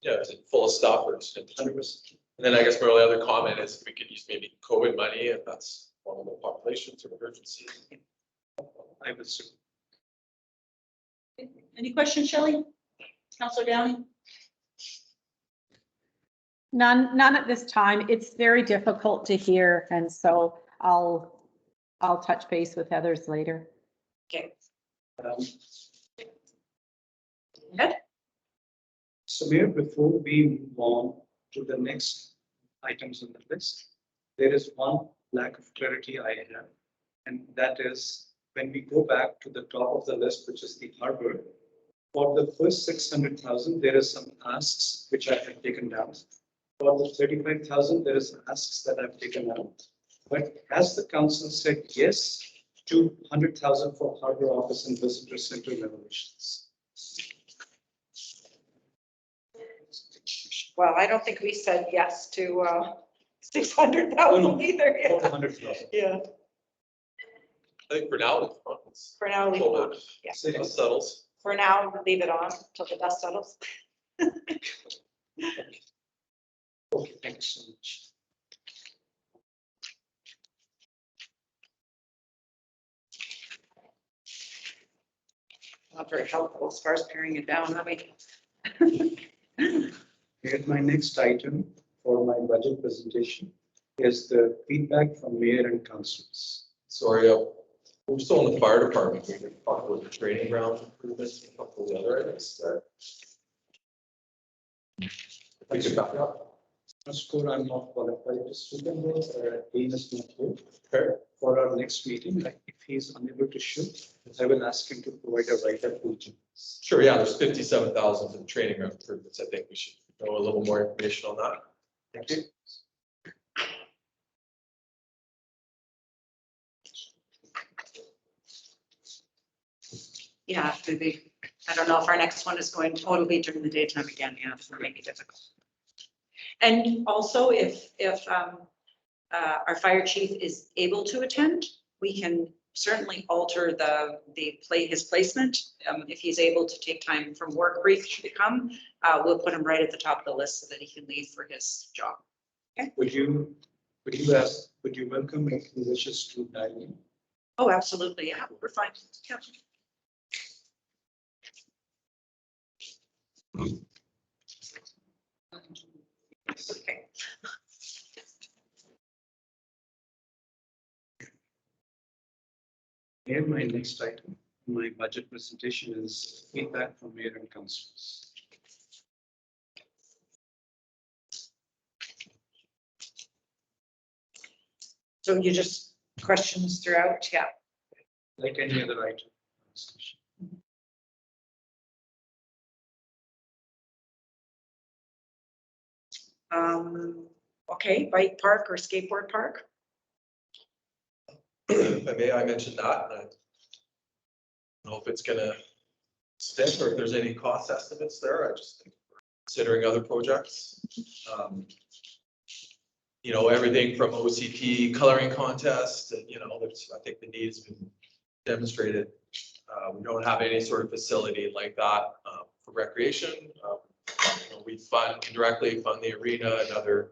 Yeah, is it full of stuff or just 100%? And then I guess my only other comment is if we could use maybe COVID money if that's vulnerable populations or emergencies. I will see. Any questions, Shelley? Councillor Downey? None at this time. It's very difficult to hear, and so I'll touch base with others later. Okay. So Mayor, before we move on to the next items on the list, there is one lack of clarity I have, and that is when we go back to the top of the list, which is the harbor. For the first 600,000, there is some asks which I have taken down. For the 35,000, there is asks that I've taken out. But has the council said yes to 100,000 for harbor office and visitor center renovations? Well, I don't think we said yes to 600,000 either. For Yeah. 100,000. Yeah. I think for now, it's For now, leave it on. Yeah. dust settles. For now, leave it on till the dust settles. Okay, thanks so much. Not very helpful as far as paring it down, I mean. Here, my next item for my budget presentation is the feedback from mayor and councils. Sorry, we're still in the fire department. We can talk about the training ground improvements and a couple of the other items there. We could back up. Score, I'm not qualified to speak on this, Dean is not here. Fair. For our next meeting, like if he's unable to shoot, I will ask him to provide a write-up to each of us. Sure, yeah, there's 57,000 for the training ground improvements. I think we should know a little more information on that. Thank you. Yeah, I don't know if our next one is going to totally during the daytime again, yeah, it's maybe difficult. And also if our fire chief is able to attend, we can certainly alter his placement. If he's able to take time from work briefly to come, we'll put him right at the top of the list so that he can leave for his job. Would you welcome if he wishes to dive in? Oh, absolutely, yeah, we're fine. Yeah. Okay. Here, my next item, my budget presentation is feedback from mayor and councillors. So you just questions throughout, yeah. Like any other item. Okay, bike park or skateboard park? If I may, I mentioned that. I don't know if it's gonna stick or if there's any cost estimates there. I just think we're considering other projects. You know, everything from OCP coloring contest, you know, I think the need has been demonstrated. We don't have any sort of facility like that for recreation. You know, we indirectly fund the arena and other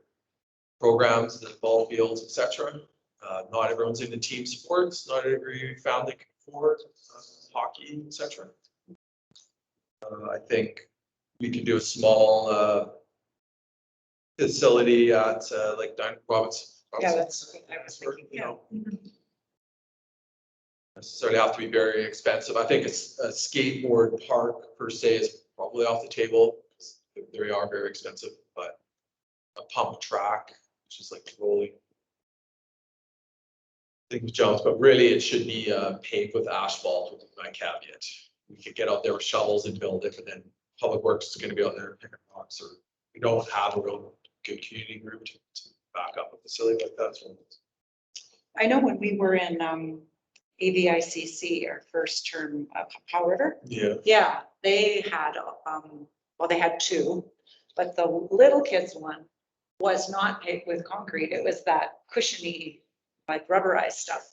programs, the ball fields, etc. Not everyone's into team sports. Not every family can afford hockey, etc. I think we can do a small facility at like Roberts. Yeah, that's what I was thinking, You yeah. know, necessarily have to be very expensive. I think it's a skateboard park per se is probably off the table. They are very expensive, but a pump track, which is like rolling things jumps, but really it should be paved with asphalt with my caveat. We could get out there with shovels and build it, but then Public Works is going to be out there picking rocks, or we don't have a real good community group to back up a facility like that. So I know when we were in AVICC, our first term of Powell River, yeah, yeah, they had, well, they had two, but the little kids one was not paved with concrete. It was that cushiony, like rubberized stuff.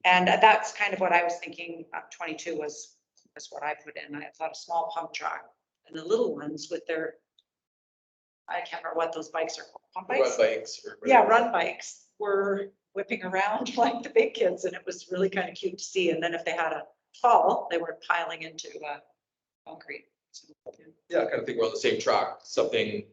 And that's kind of what I was thinking. 22 was what I put in. I thought a small pump track, and the little ones with their, I can't remember what those bikes are called. Pump run bikes? bikes. Or Yeah, run bikes were whipping around like the big kids, and it was really kind of cute to see. And then if they had a fall, they weren't piling into concrete. So, Yeah, I kind of think we're on the same track. Something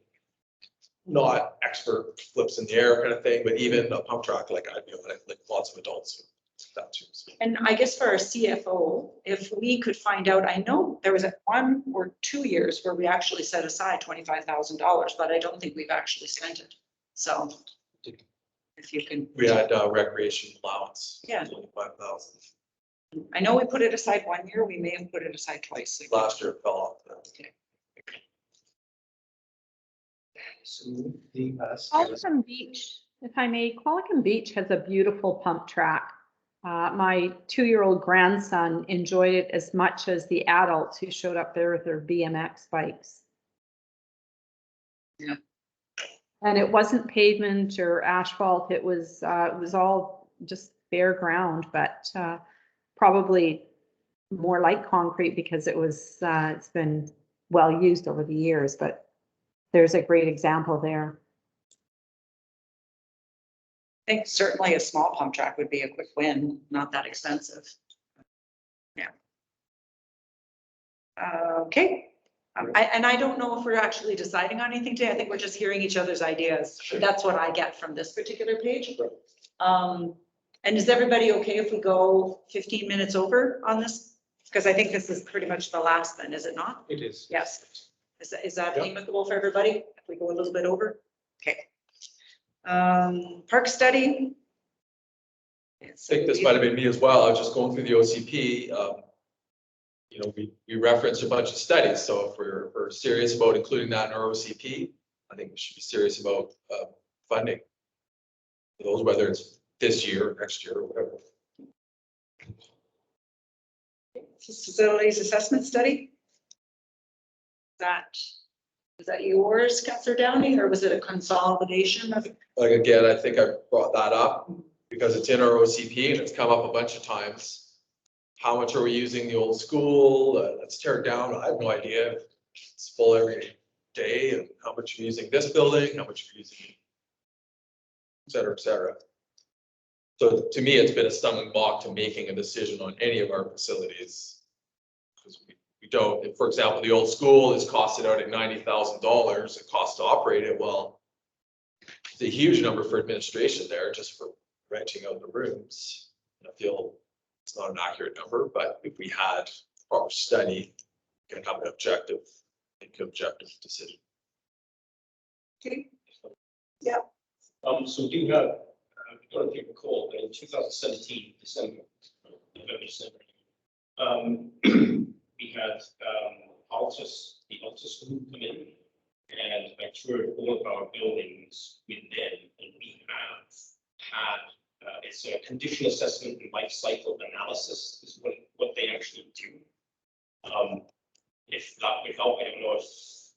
not expert flips in the air kind of thing, but even a pump track, like I'd be like lots of adults. That too. So. and I guess for our CFO, if we could find out, I know there was 1 or 2 years where we actually set aside $25,000, but I don't think we've actually spent it. So if you can, We had recreation allowance. Yeah. 25,000. I know we put it aside 1 year, we may have put it aside twice. Last year it fell off. So the ask. Qualicum Beach, if I may, Qualicum Beach has a beautiful pump track. My 2-year-old grandson enjoyed it as much as the adults who showed up there with their BMX bikes. Yeah. And it wasn't pavement or asphalt. It was all just bare ground, but probably more like concrete because it was it's been well used over the years. But there's a great example there. I think certainly a small pump track would be a quick win, not that expensive. Yeah. Okay. I don't know if we're actually deciding on anything today. I think we're just hearing each other's ideas. Sure. That's what I get from this particular page. And is everybody okay if we go 15 minutes over on this? Because I think this is pretty much the last then, is it not? It is. Yes. Is that Yep. amicable for everybody? If we go a little bit over? Okay. Park study. I think this might have been me as well. I was just going through the OCP. You know, we referenced a bunch of studies. So if we're serious about including that in our OCP, I think we should be serious about funding for those, whether it's this year or next year or whatever. Facilities assessment study. is that yours, Councillor Downey, or was it a consolidation of? Like, again, I think I brought that up because it's in our OCP and it's come up a bunch of times. How much are we using the old school? Let's tear it down. I have no idea. It's full every day, and how much are you using this building, how much are you using, et cetera, et cetera. So to me, it's been a stumbling block to making a decision on any of our facilities. Because we don't, if, for example, the old school is costed out at $90,000, it costs to operate it. Well, it's a huge number for administration there just for renting out the rooms. I feel it's not an accurate number, but if we had proper study, we can have an objective decision. Okay. So do you have, I don't know if you recall, but in 2017, November, December, we had Altus, the Altus group come in, and I toured all of our buildings with them, and we have had, it's a condition assessment and life cycle analysis is what they actually do. If not, without, I don't know if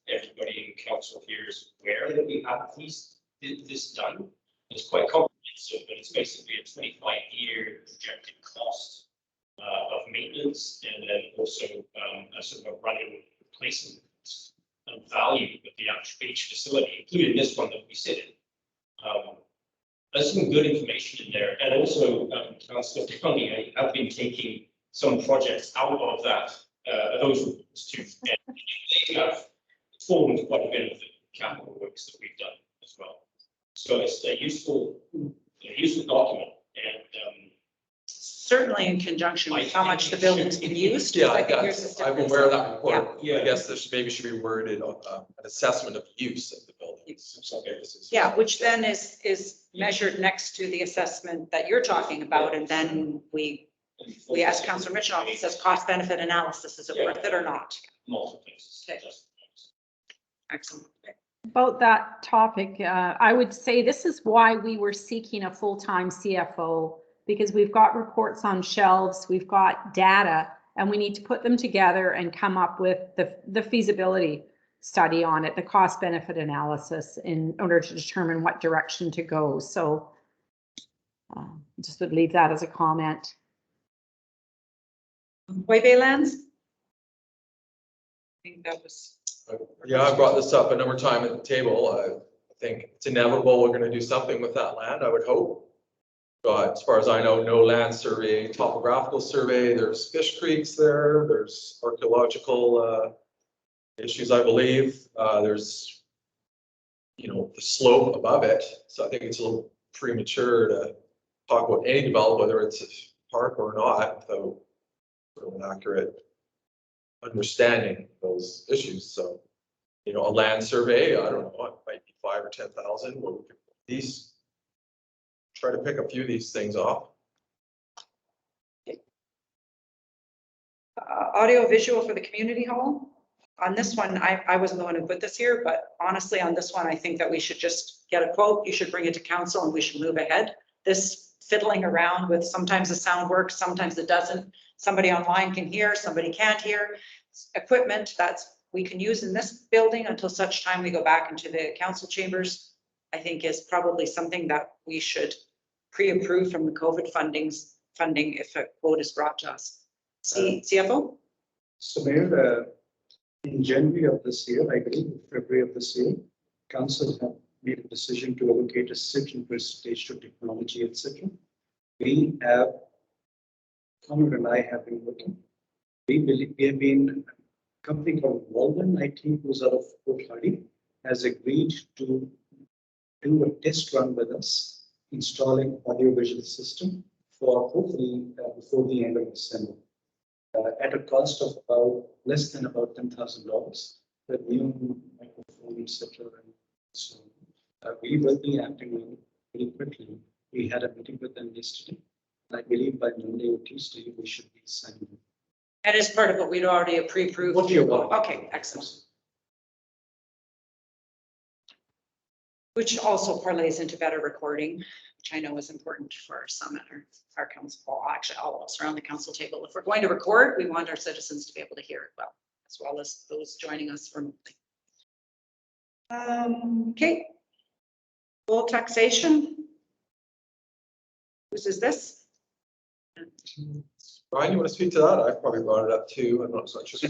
everybody in council here is aware that we have this done. It's quite comprehensive, but it's basically a 25-year projected cost of maintenance, and then also a sort of a running replacement value of the actual each facility, including this one that we sit in. There's some good information in there, and also, Councillor Downey, I have been taking some projects out of that, those reports too, and they have formed quite a bit of the capital works that we've done as well. So it's a useful document, and Certainly in conjunction with how much the building's been used. Yeah, I think yours I'm is aware of that report. Yeah. I guess this maybe should be worded on an assessment of use of the buildings. Yeah, which then is measured next to the assessment that you're talking about, and then we ask Councillor Mitchell, if it says cost benefit analysis, is it worth it or not? multiple places. Okay. Excellent. About that topic, I would say this is why we were seeking a full-time CFO, because we've got reports on shelves, we've got data, and we need to put them together and come up with the feasibility study on it, the cost benefit analysis in order to determine what direction to go. So just would leave that as a comment. Way Bay Lands? I think that was. Yeah, I brought this up a number of times at the table. I think it's inevitable we're going to do something with that land, I would hope. But as far as I know, no land survey, topographical survey, there's fish creeks there, there's archaeological issues, I believe. There's, the slope above it. So I think it's a little premature to talk about any development, whether it's a park or not, without sort of an accurate understanding of those issues. So, a land survey, I don't know, it might be 5,000 or 10,000, where we could these try to pick a few of these things off. Audio visual for the community hall. On this one, I wasn't the one who put this here, but honestly, on this one, I think that we should just get a quote. You should bring it to council and we should move ahead. This fiddling around with sometimes the sound works, sometimes it doesn't. Somebody online can hear, somebody can't hear. Equipment that's we can use in this building until such time we go back into the council chambers, I think is probably something that we should pre-approve from the COVID funding if a quote is brought to us. CFO? So Mayor, in January of this year, I believe February of this year, council have made a decision to allocate a certain percentage to technology, etc. We have, Connor and I have been working. We have been, a company called Walden, I think, who's out of Port Hardy, has agreed to do a test run with us, installing audio-visual system for hopefully before the end of December. At a cost of about less than about $10,000, with new microphone, etc. So we will be acting on it very quickly. We had a meeting with them yesterday. I believe by Monday or Tuesday we should be signing. And as part of what we'd already pre-approved. What you want. Okay, excellent. Which also parlays into better recording, which I know is important for some at our council, well, actually all of us around the council table. If we're going to record, we want our citizens to be able to hear it well. as well as those joining us remotely. Okay. Full taxation. Whose is this? Brian, you want to speak to that? I probably brought it up too. I'm not so sure.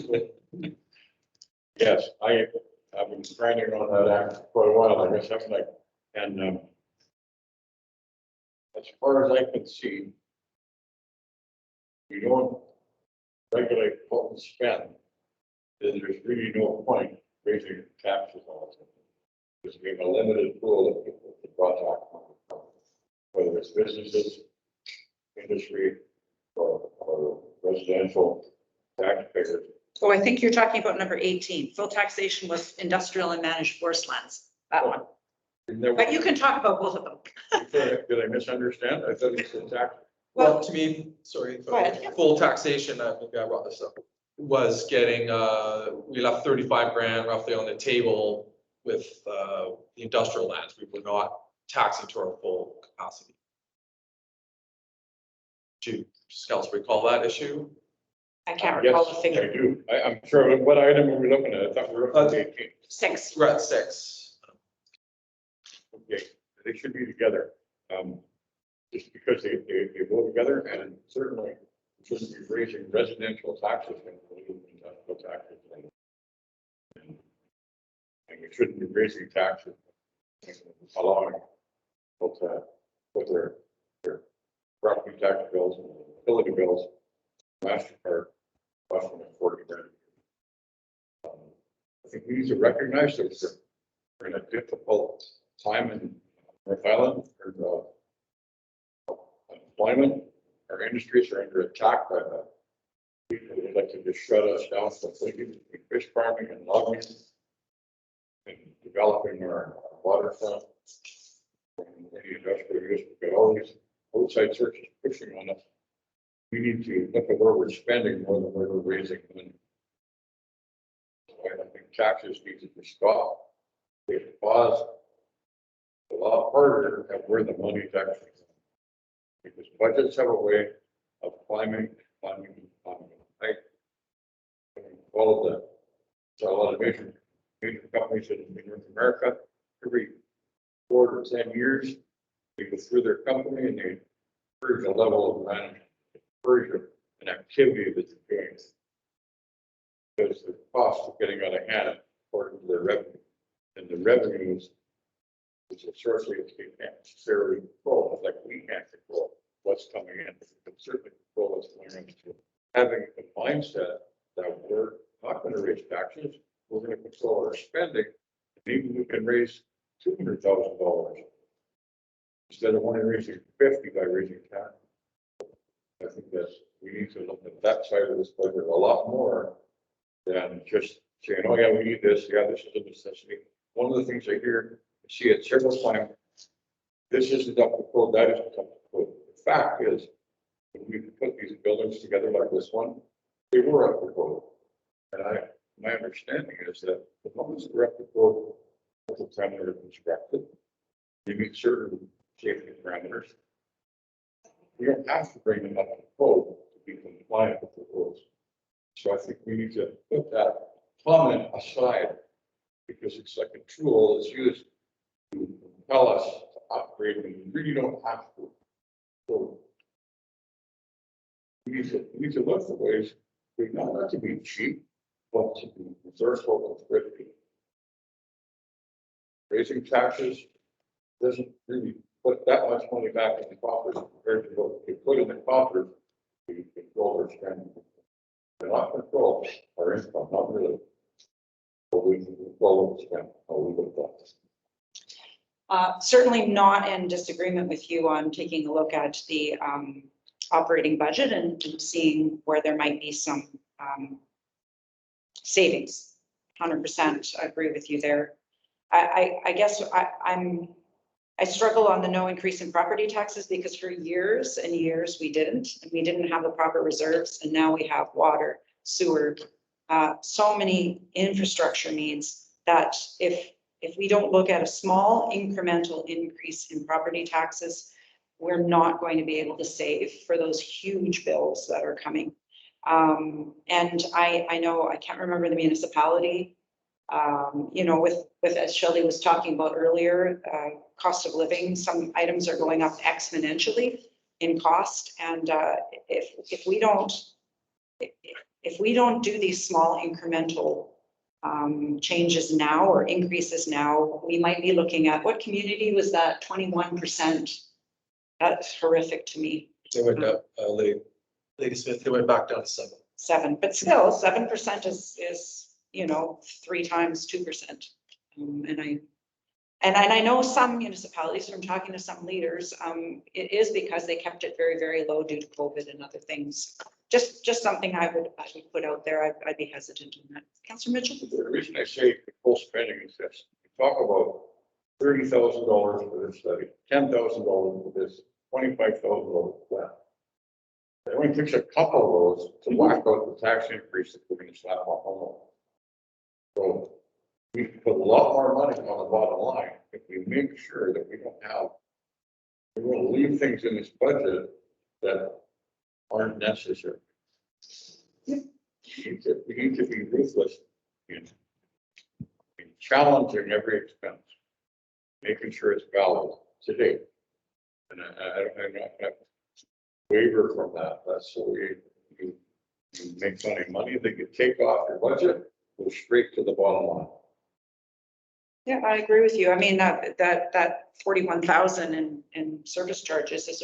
Yes, I've been grinding on that act for quite a while, I guess, I'm like, and, as far as I can see, we don't regulate what we spend, then there's really no point raising taxes all the time. Because we have a limited pool of people to draw tax on, whether it's businesses, industry, or residential taxpayers. Oh, I think you're talking about number 18. Full taxation was industrial and managed forest lands, that one. But you can talk about both of them. Did I misunderstand? I thought it said tax. Well, to me, sorry, Go ahead. full taxation, I think I brought this up, was getting, we left 35 grand roughly on the table with, the industrial lands. We were not taxing to our full capacity. Do you scouts recall that issue? I can't Yes, recall the I figure. do. I'm sure. What item are we looking at? I thought we were looking at 18. 6. We're at 6. Okay, they should be together. Just because they go together, and certainly shouldn't be raising residential taxes and industrial taxes. And we shouldn't be raising taxes, allowing people to put their property tax bills and utility bills, MasterCard, costing them 40 grand. I think we need to recognize that we're in a difficult time in North Island. Employment, our industries are under attack by the people who like to just shut us down completely, fish farming and logging, and developing our waterfront. Any industrial use, we've got all these outside searches pushing on us. We need to look at where we're spending more than where we're raising money. So I think taxes need to be stopped. They pause a lot harder at where the money is actually. Because budgets have a way of climbing. Right? All of the, so a lot of major companies in North America, every 4 to 10 years, they go through their company and they purge a level of management, purge an activity that they're doing. Because the cost of getting out of hand according to their revenue. And the revenues, which is sourcely they can't necessarily control, like we can't control what's coming in, but certainly control what's going on. Having a mindset that we're not going to raise taxes, we're going to control our spending, maybe we can raise $200,000 instead of only raising 50 by raising tax. I think that's, we need to look at that side of this budget a lot more than just saying, oh yeah, we need this, yeah, this is a necessity. One of the things I hear, I see it several times, this isn't up to code, that isn't up to code. The fact is, when we put these buildings together like this one, they were up to code. And my understanding is that as long as they're up to code at the time they were constructed, they meet certain safety parameters. We don't have to bring them up to code to be compliant with the rules. So I think we need to put that comment aside, because it's like a tool that's used to compel us to upgrade when we really don't have to. So we need to look for ways, not to be cheap, but to be resourceful and thrifty. Raising taxes doesn't really put that much money back in the coffers compared to what we put in the coffers to control our spending. They're not control our income, not really. But we can control what we spend. I'll leave it at that. Certainly not in disagreement with you on taking a look at the operating budget and seeing where there might be some savings. 100% agree with you there. I guess I struggle on the no increase in property taxes because for years and years we didn't have the proper reserves, and now we have water, sewer, so many infrastructure needs that if we don't look at a small incremental increase in property taxes, we're not going to be able to save for those huge bills that are coming. And I know, I can't remember the municipality, you know, with, as Shelley was talking about earlier, cost of living, some items are going up exponentially in cost. And if we don't do these small incremental changes now or increases now, we might be looking at, what community was that, 21%? That's horrific to me. They went up, Lady Smith, they went back down to 7. 7, but still 7% is, you know, 3 times 2%. And I know some municipalities, from talking to some leaders, it is because they kept it very, very low due to COVID and other things. Just something I would put out there. I'd be hesitant on that. Councillor Mitchell? The reason I say full spending is this, we talk about $30,000 for this study, $10,000 for this, $25,000 for that. It only takes a couple of those to whack out the tax increase that we're gonna slap on home. So we can put a lot more money on the bottom line if we make sure that we don't have, we will leave things in this budget that aren't necessary. We need to be ruthless in challenging every expense, making sure it's valid today. And I'm not gonna waver from that. That's the way you make money that you take off your budget, go straight to the bottom line. Yeah, I agree with you. I mean, that 41,000 in service charges is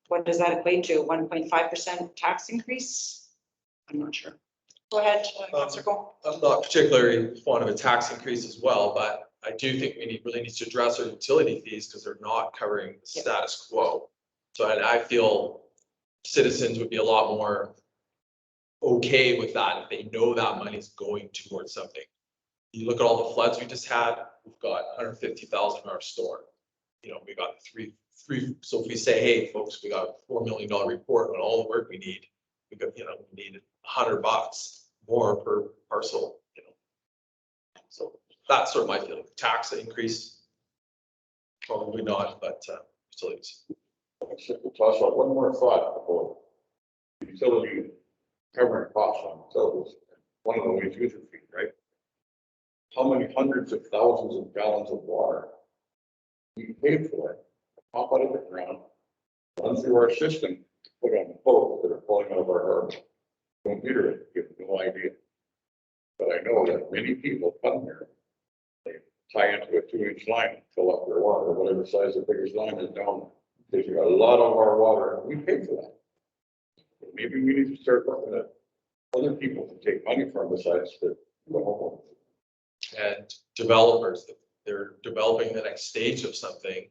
what does that equate to? 1.5% tax increase? I'm not sure. Go ahead, Councillor Cole. I'm not particularly fond of a tax increase as well, but I do think we really need to address our utility fees because they're not covering the status quo. So I feel citizens would be a lot more okay with that if they know that money's going towards something. You look at all the floods we just had, we've got 150,000 in our store. You know, we got three. So if we say, hey, folks, we got a $4 million report on all the work we need, we got, you know, we need $100 more per parcel, you know. So that's sort of my feeling. Tax increase, probably not, but utilities. Toss out one more thought about utility covering costs on utilities. One of the ways user fee, right? How many hundreds of thousands of gallons of water we paid for it, pop out of the ground, run through our system, put on boats that are pulling out of our harbor. Don't meter it, you have no idea. But I know that many people come here, they tie into a 2-inch line, fill up their water, whatever size the biggest line is down. Because you got a lot of our water, and we pay for that. But maybe we need to start looking at other people to take money from besides the homeowners. And developers, if they're developing the next stage of something,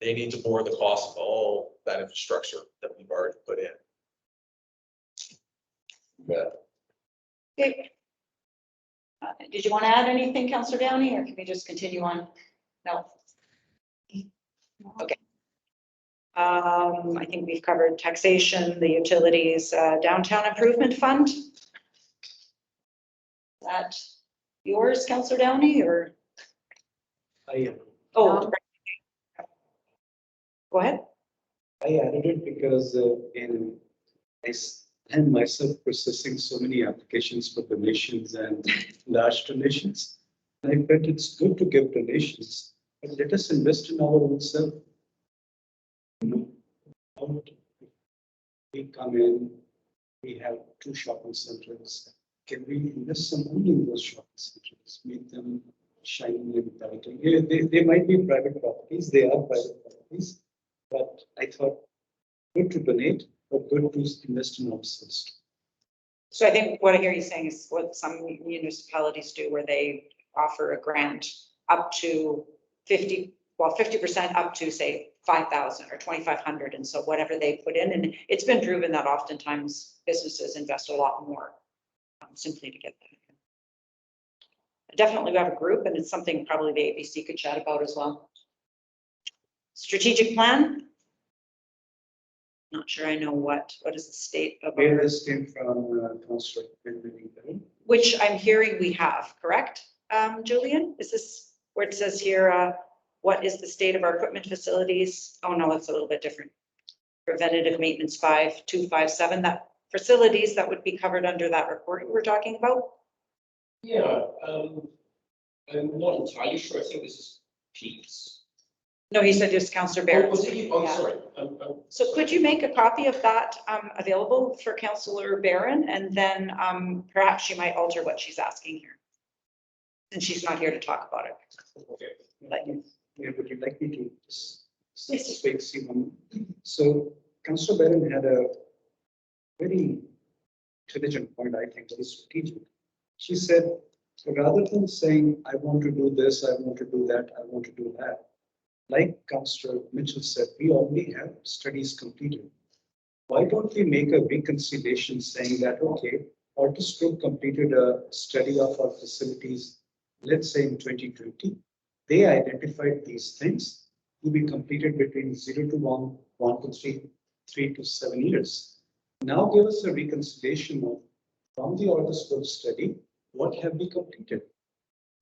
they need to bore the cost of all that infrastructure that we've already put in. Yeah. Okay. Did you want to add anything, Councillor Downey, or can we just continue on? No. Okay. I think we've covered taxation, the utilities, downtown improvement fund. Is that yours, Councillor Downey, or? Oh, go ahead. I added it because I'm myself processing so many applications for donations and large donations. I felt it's good to give donations, but let us invest in our own self. We come in, we have 2 shopping centers. Can we invest some money in those shopping centers, make them shiny and bright? They might be private properties, they are private properties, but I thought good to donate, but good to invest in ourselves. So I think what I hear you saying is what some municipalities do, where they offer a grant up to 50% up to, say, 5,000 or 2,500, and so whatever they put in, and it's been proven that oftentimes businesses invest a lot more simply to get that. Definitely we have a group, and it's something probably the ABC could chat about as well. Strategic plan. Not sure I know what is the state of Where this came from, Councillor, which I'm hearing we have, correct? Julian, is this where it says here, what is the state of our equipment facilities? Oh no, it's a little bit different. Preventative maintenance 5257, facilities that would be covered under that report you were talking about? Yeah, I'm not entirely sure. I think this is Pete's. No, he said just Councillor Oh, Barron. was it? Oh, Yeah. sorry. So could you make a copy of that available for Councillor Barron? And then perhaps she might alter what she's asking here. And she's not here to talk about it. Okay. Like, Yeah, would you like me to just wait, see one? So Councillor Barron had a very intelligent point, I think, very strategic. She said, rather than saying, I want to do this, I want to do that, I want to do that, like Councillor Mitchell said, we already have studies completed. Why don't we make a reconciliation saying that, okay, Altus Group completed a study of our facilities, let's say in 2020. They identified these things to be completed between 0 to 1, 1 to 3, 3 to 7 years. Now give us a reconciliation of from the Altus Group study, what have we completed?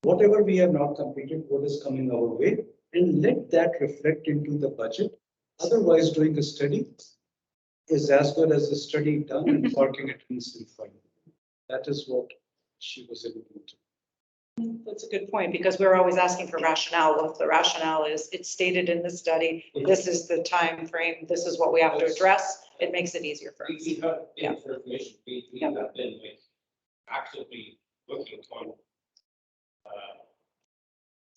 Whatever we have not completed, what is coming our way, and let that reflect into the budget. Otherwise, doing a study is as good as a study done and parking it in some fund. That is what she was able to do. that's a good point, because we're always asking for rationale. Well, if the rationale is it's stated in the study, this is the time frame, this is what we have to address, it makes it easier for us. We have, Yeah. for information, we Yeah. have been like actively working on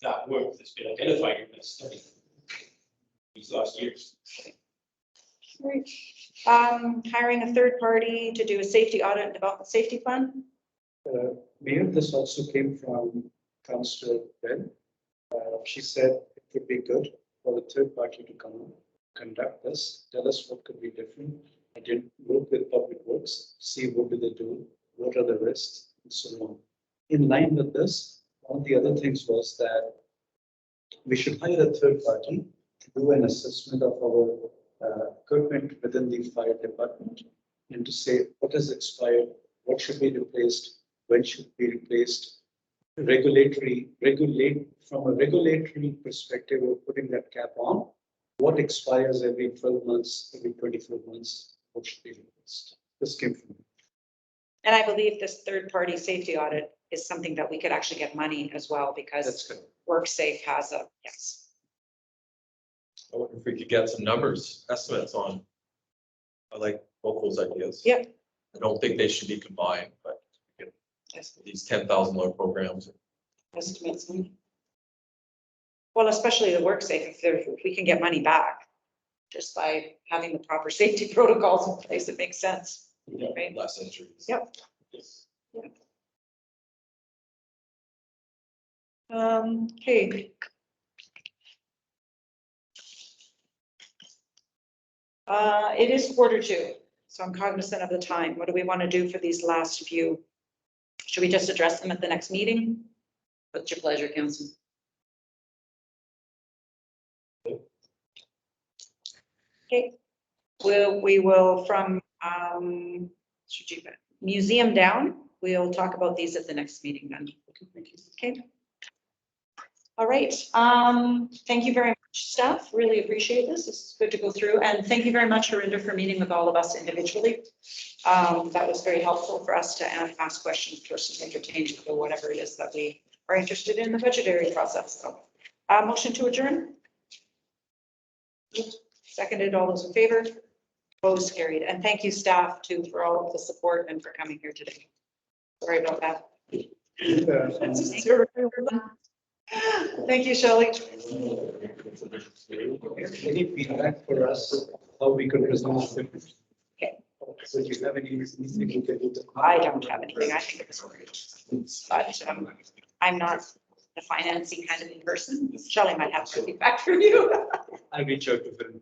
that work that's been identified in this study these last years. Great. Hiring a third party to do a safety audit and development safety plan. Mayor, this also came from Councillor Ben. She said it would be good for the third party to come and conduct this, tell us what could be different. I did work with Public Works, see what do they do, what are the risks, and so on. In line with this, one of the other things was that we should hire a third party to do an assessment of our equipment within the fire department and to say what has expired, what should be replaced, when should be replaced. Regulate from a regulatory perspective, we're putting that cap on. What expires every 12 months, every 24 months, what should be replaced. This came from me. And I believe this third party safety audit is something that we could actually get money as well, because That's good. WorkSafe has a, yes. I wonder if we could get some numbers, estimates on. I like both those ideas. Yep. I don't think they should be combined, but Yes. these $10,000 programs. Estimates. Well, especially the WorkSafe, if we can get money back just by having the proper safety protocols in place, it makes sense. Right? Less injuries. Yep. Yes. Okay. It is 1:45, so I'm cognizant of the time. What do we want to do for these last few? Should we just address them at the next meeting? What's your pleasure, Council? Okay, we will from museum down, we'll talk about these at the next meeting then. Okay. All right, thank you very much, staff. Really appreciate this. It's good to go through, and thank you very much, Harinder, for meeting with all of us individually. That was very helpful for us to ask questions, personally entertain, or whatever it is that we are interested in the budgetary process. So, motion to adjourn. Seconded, all those in favor? Opposed, carried. And thank you, staff, too, for all of the support and for coming here today. Sorry about that. Thank you, Shelley. Any feedback for us, how we could resolve it? Okay. So do you have anything you can do? I don't have anything. I think it was great. But I'm not the financing kind of person. Shelley might have some feedback for you. I'll reach out to them.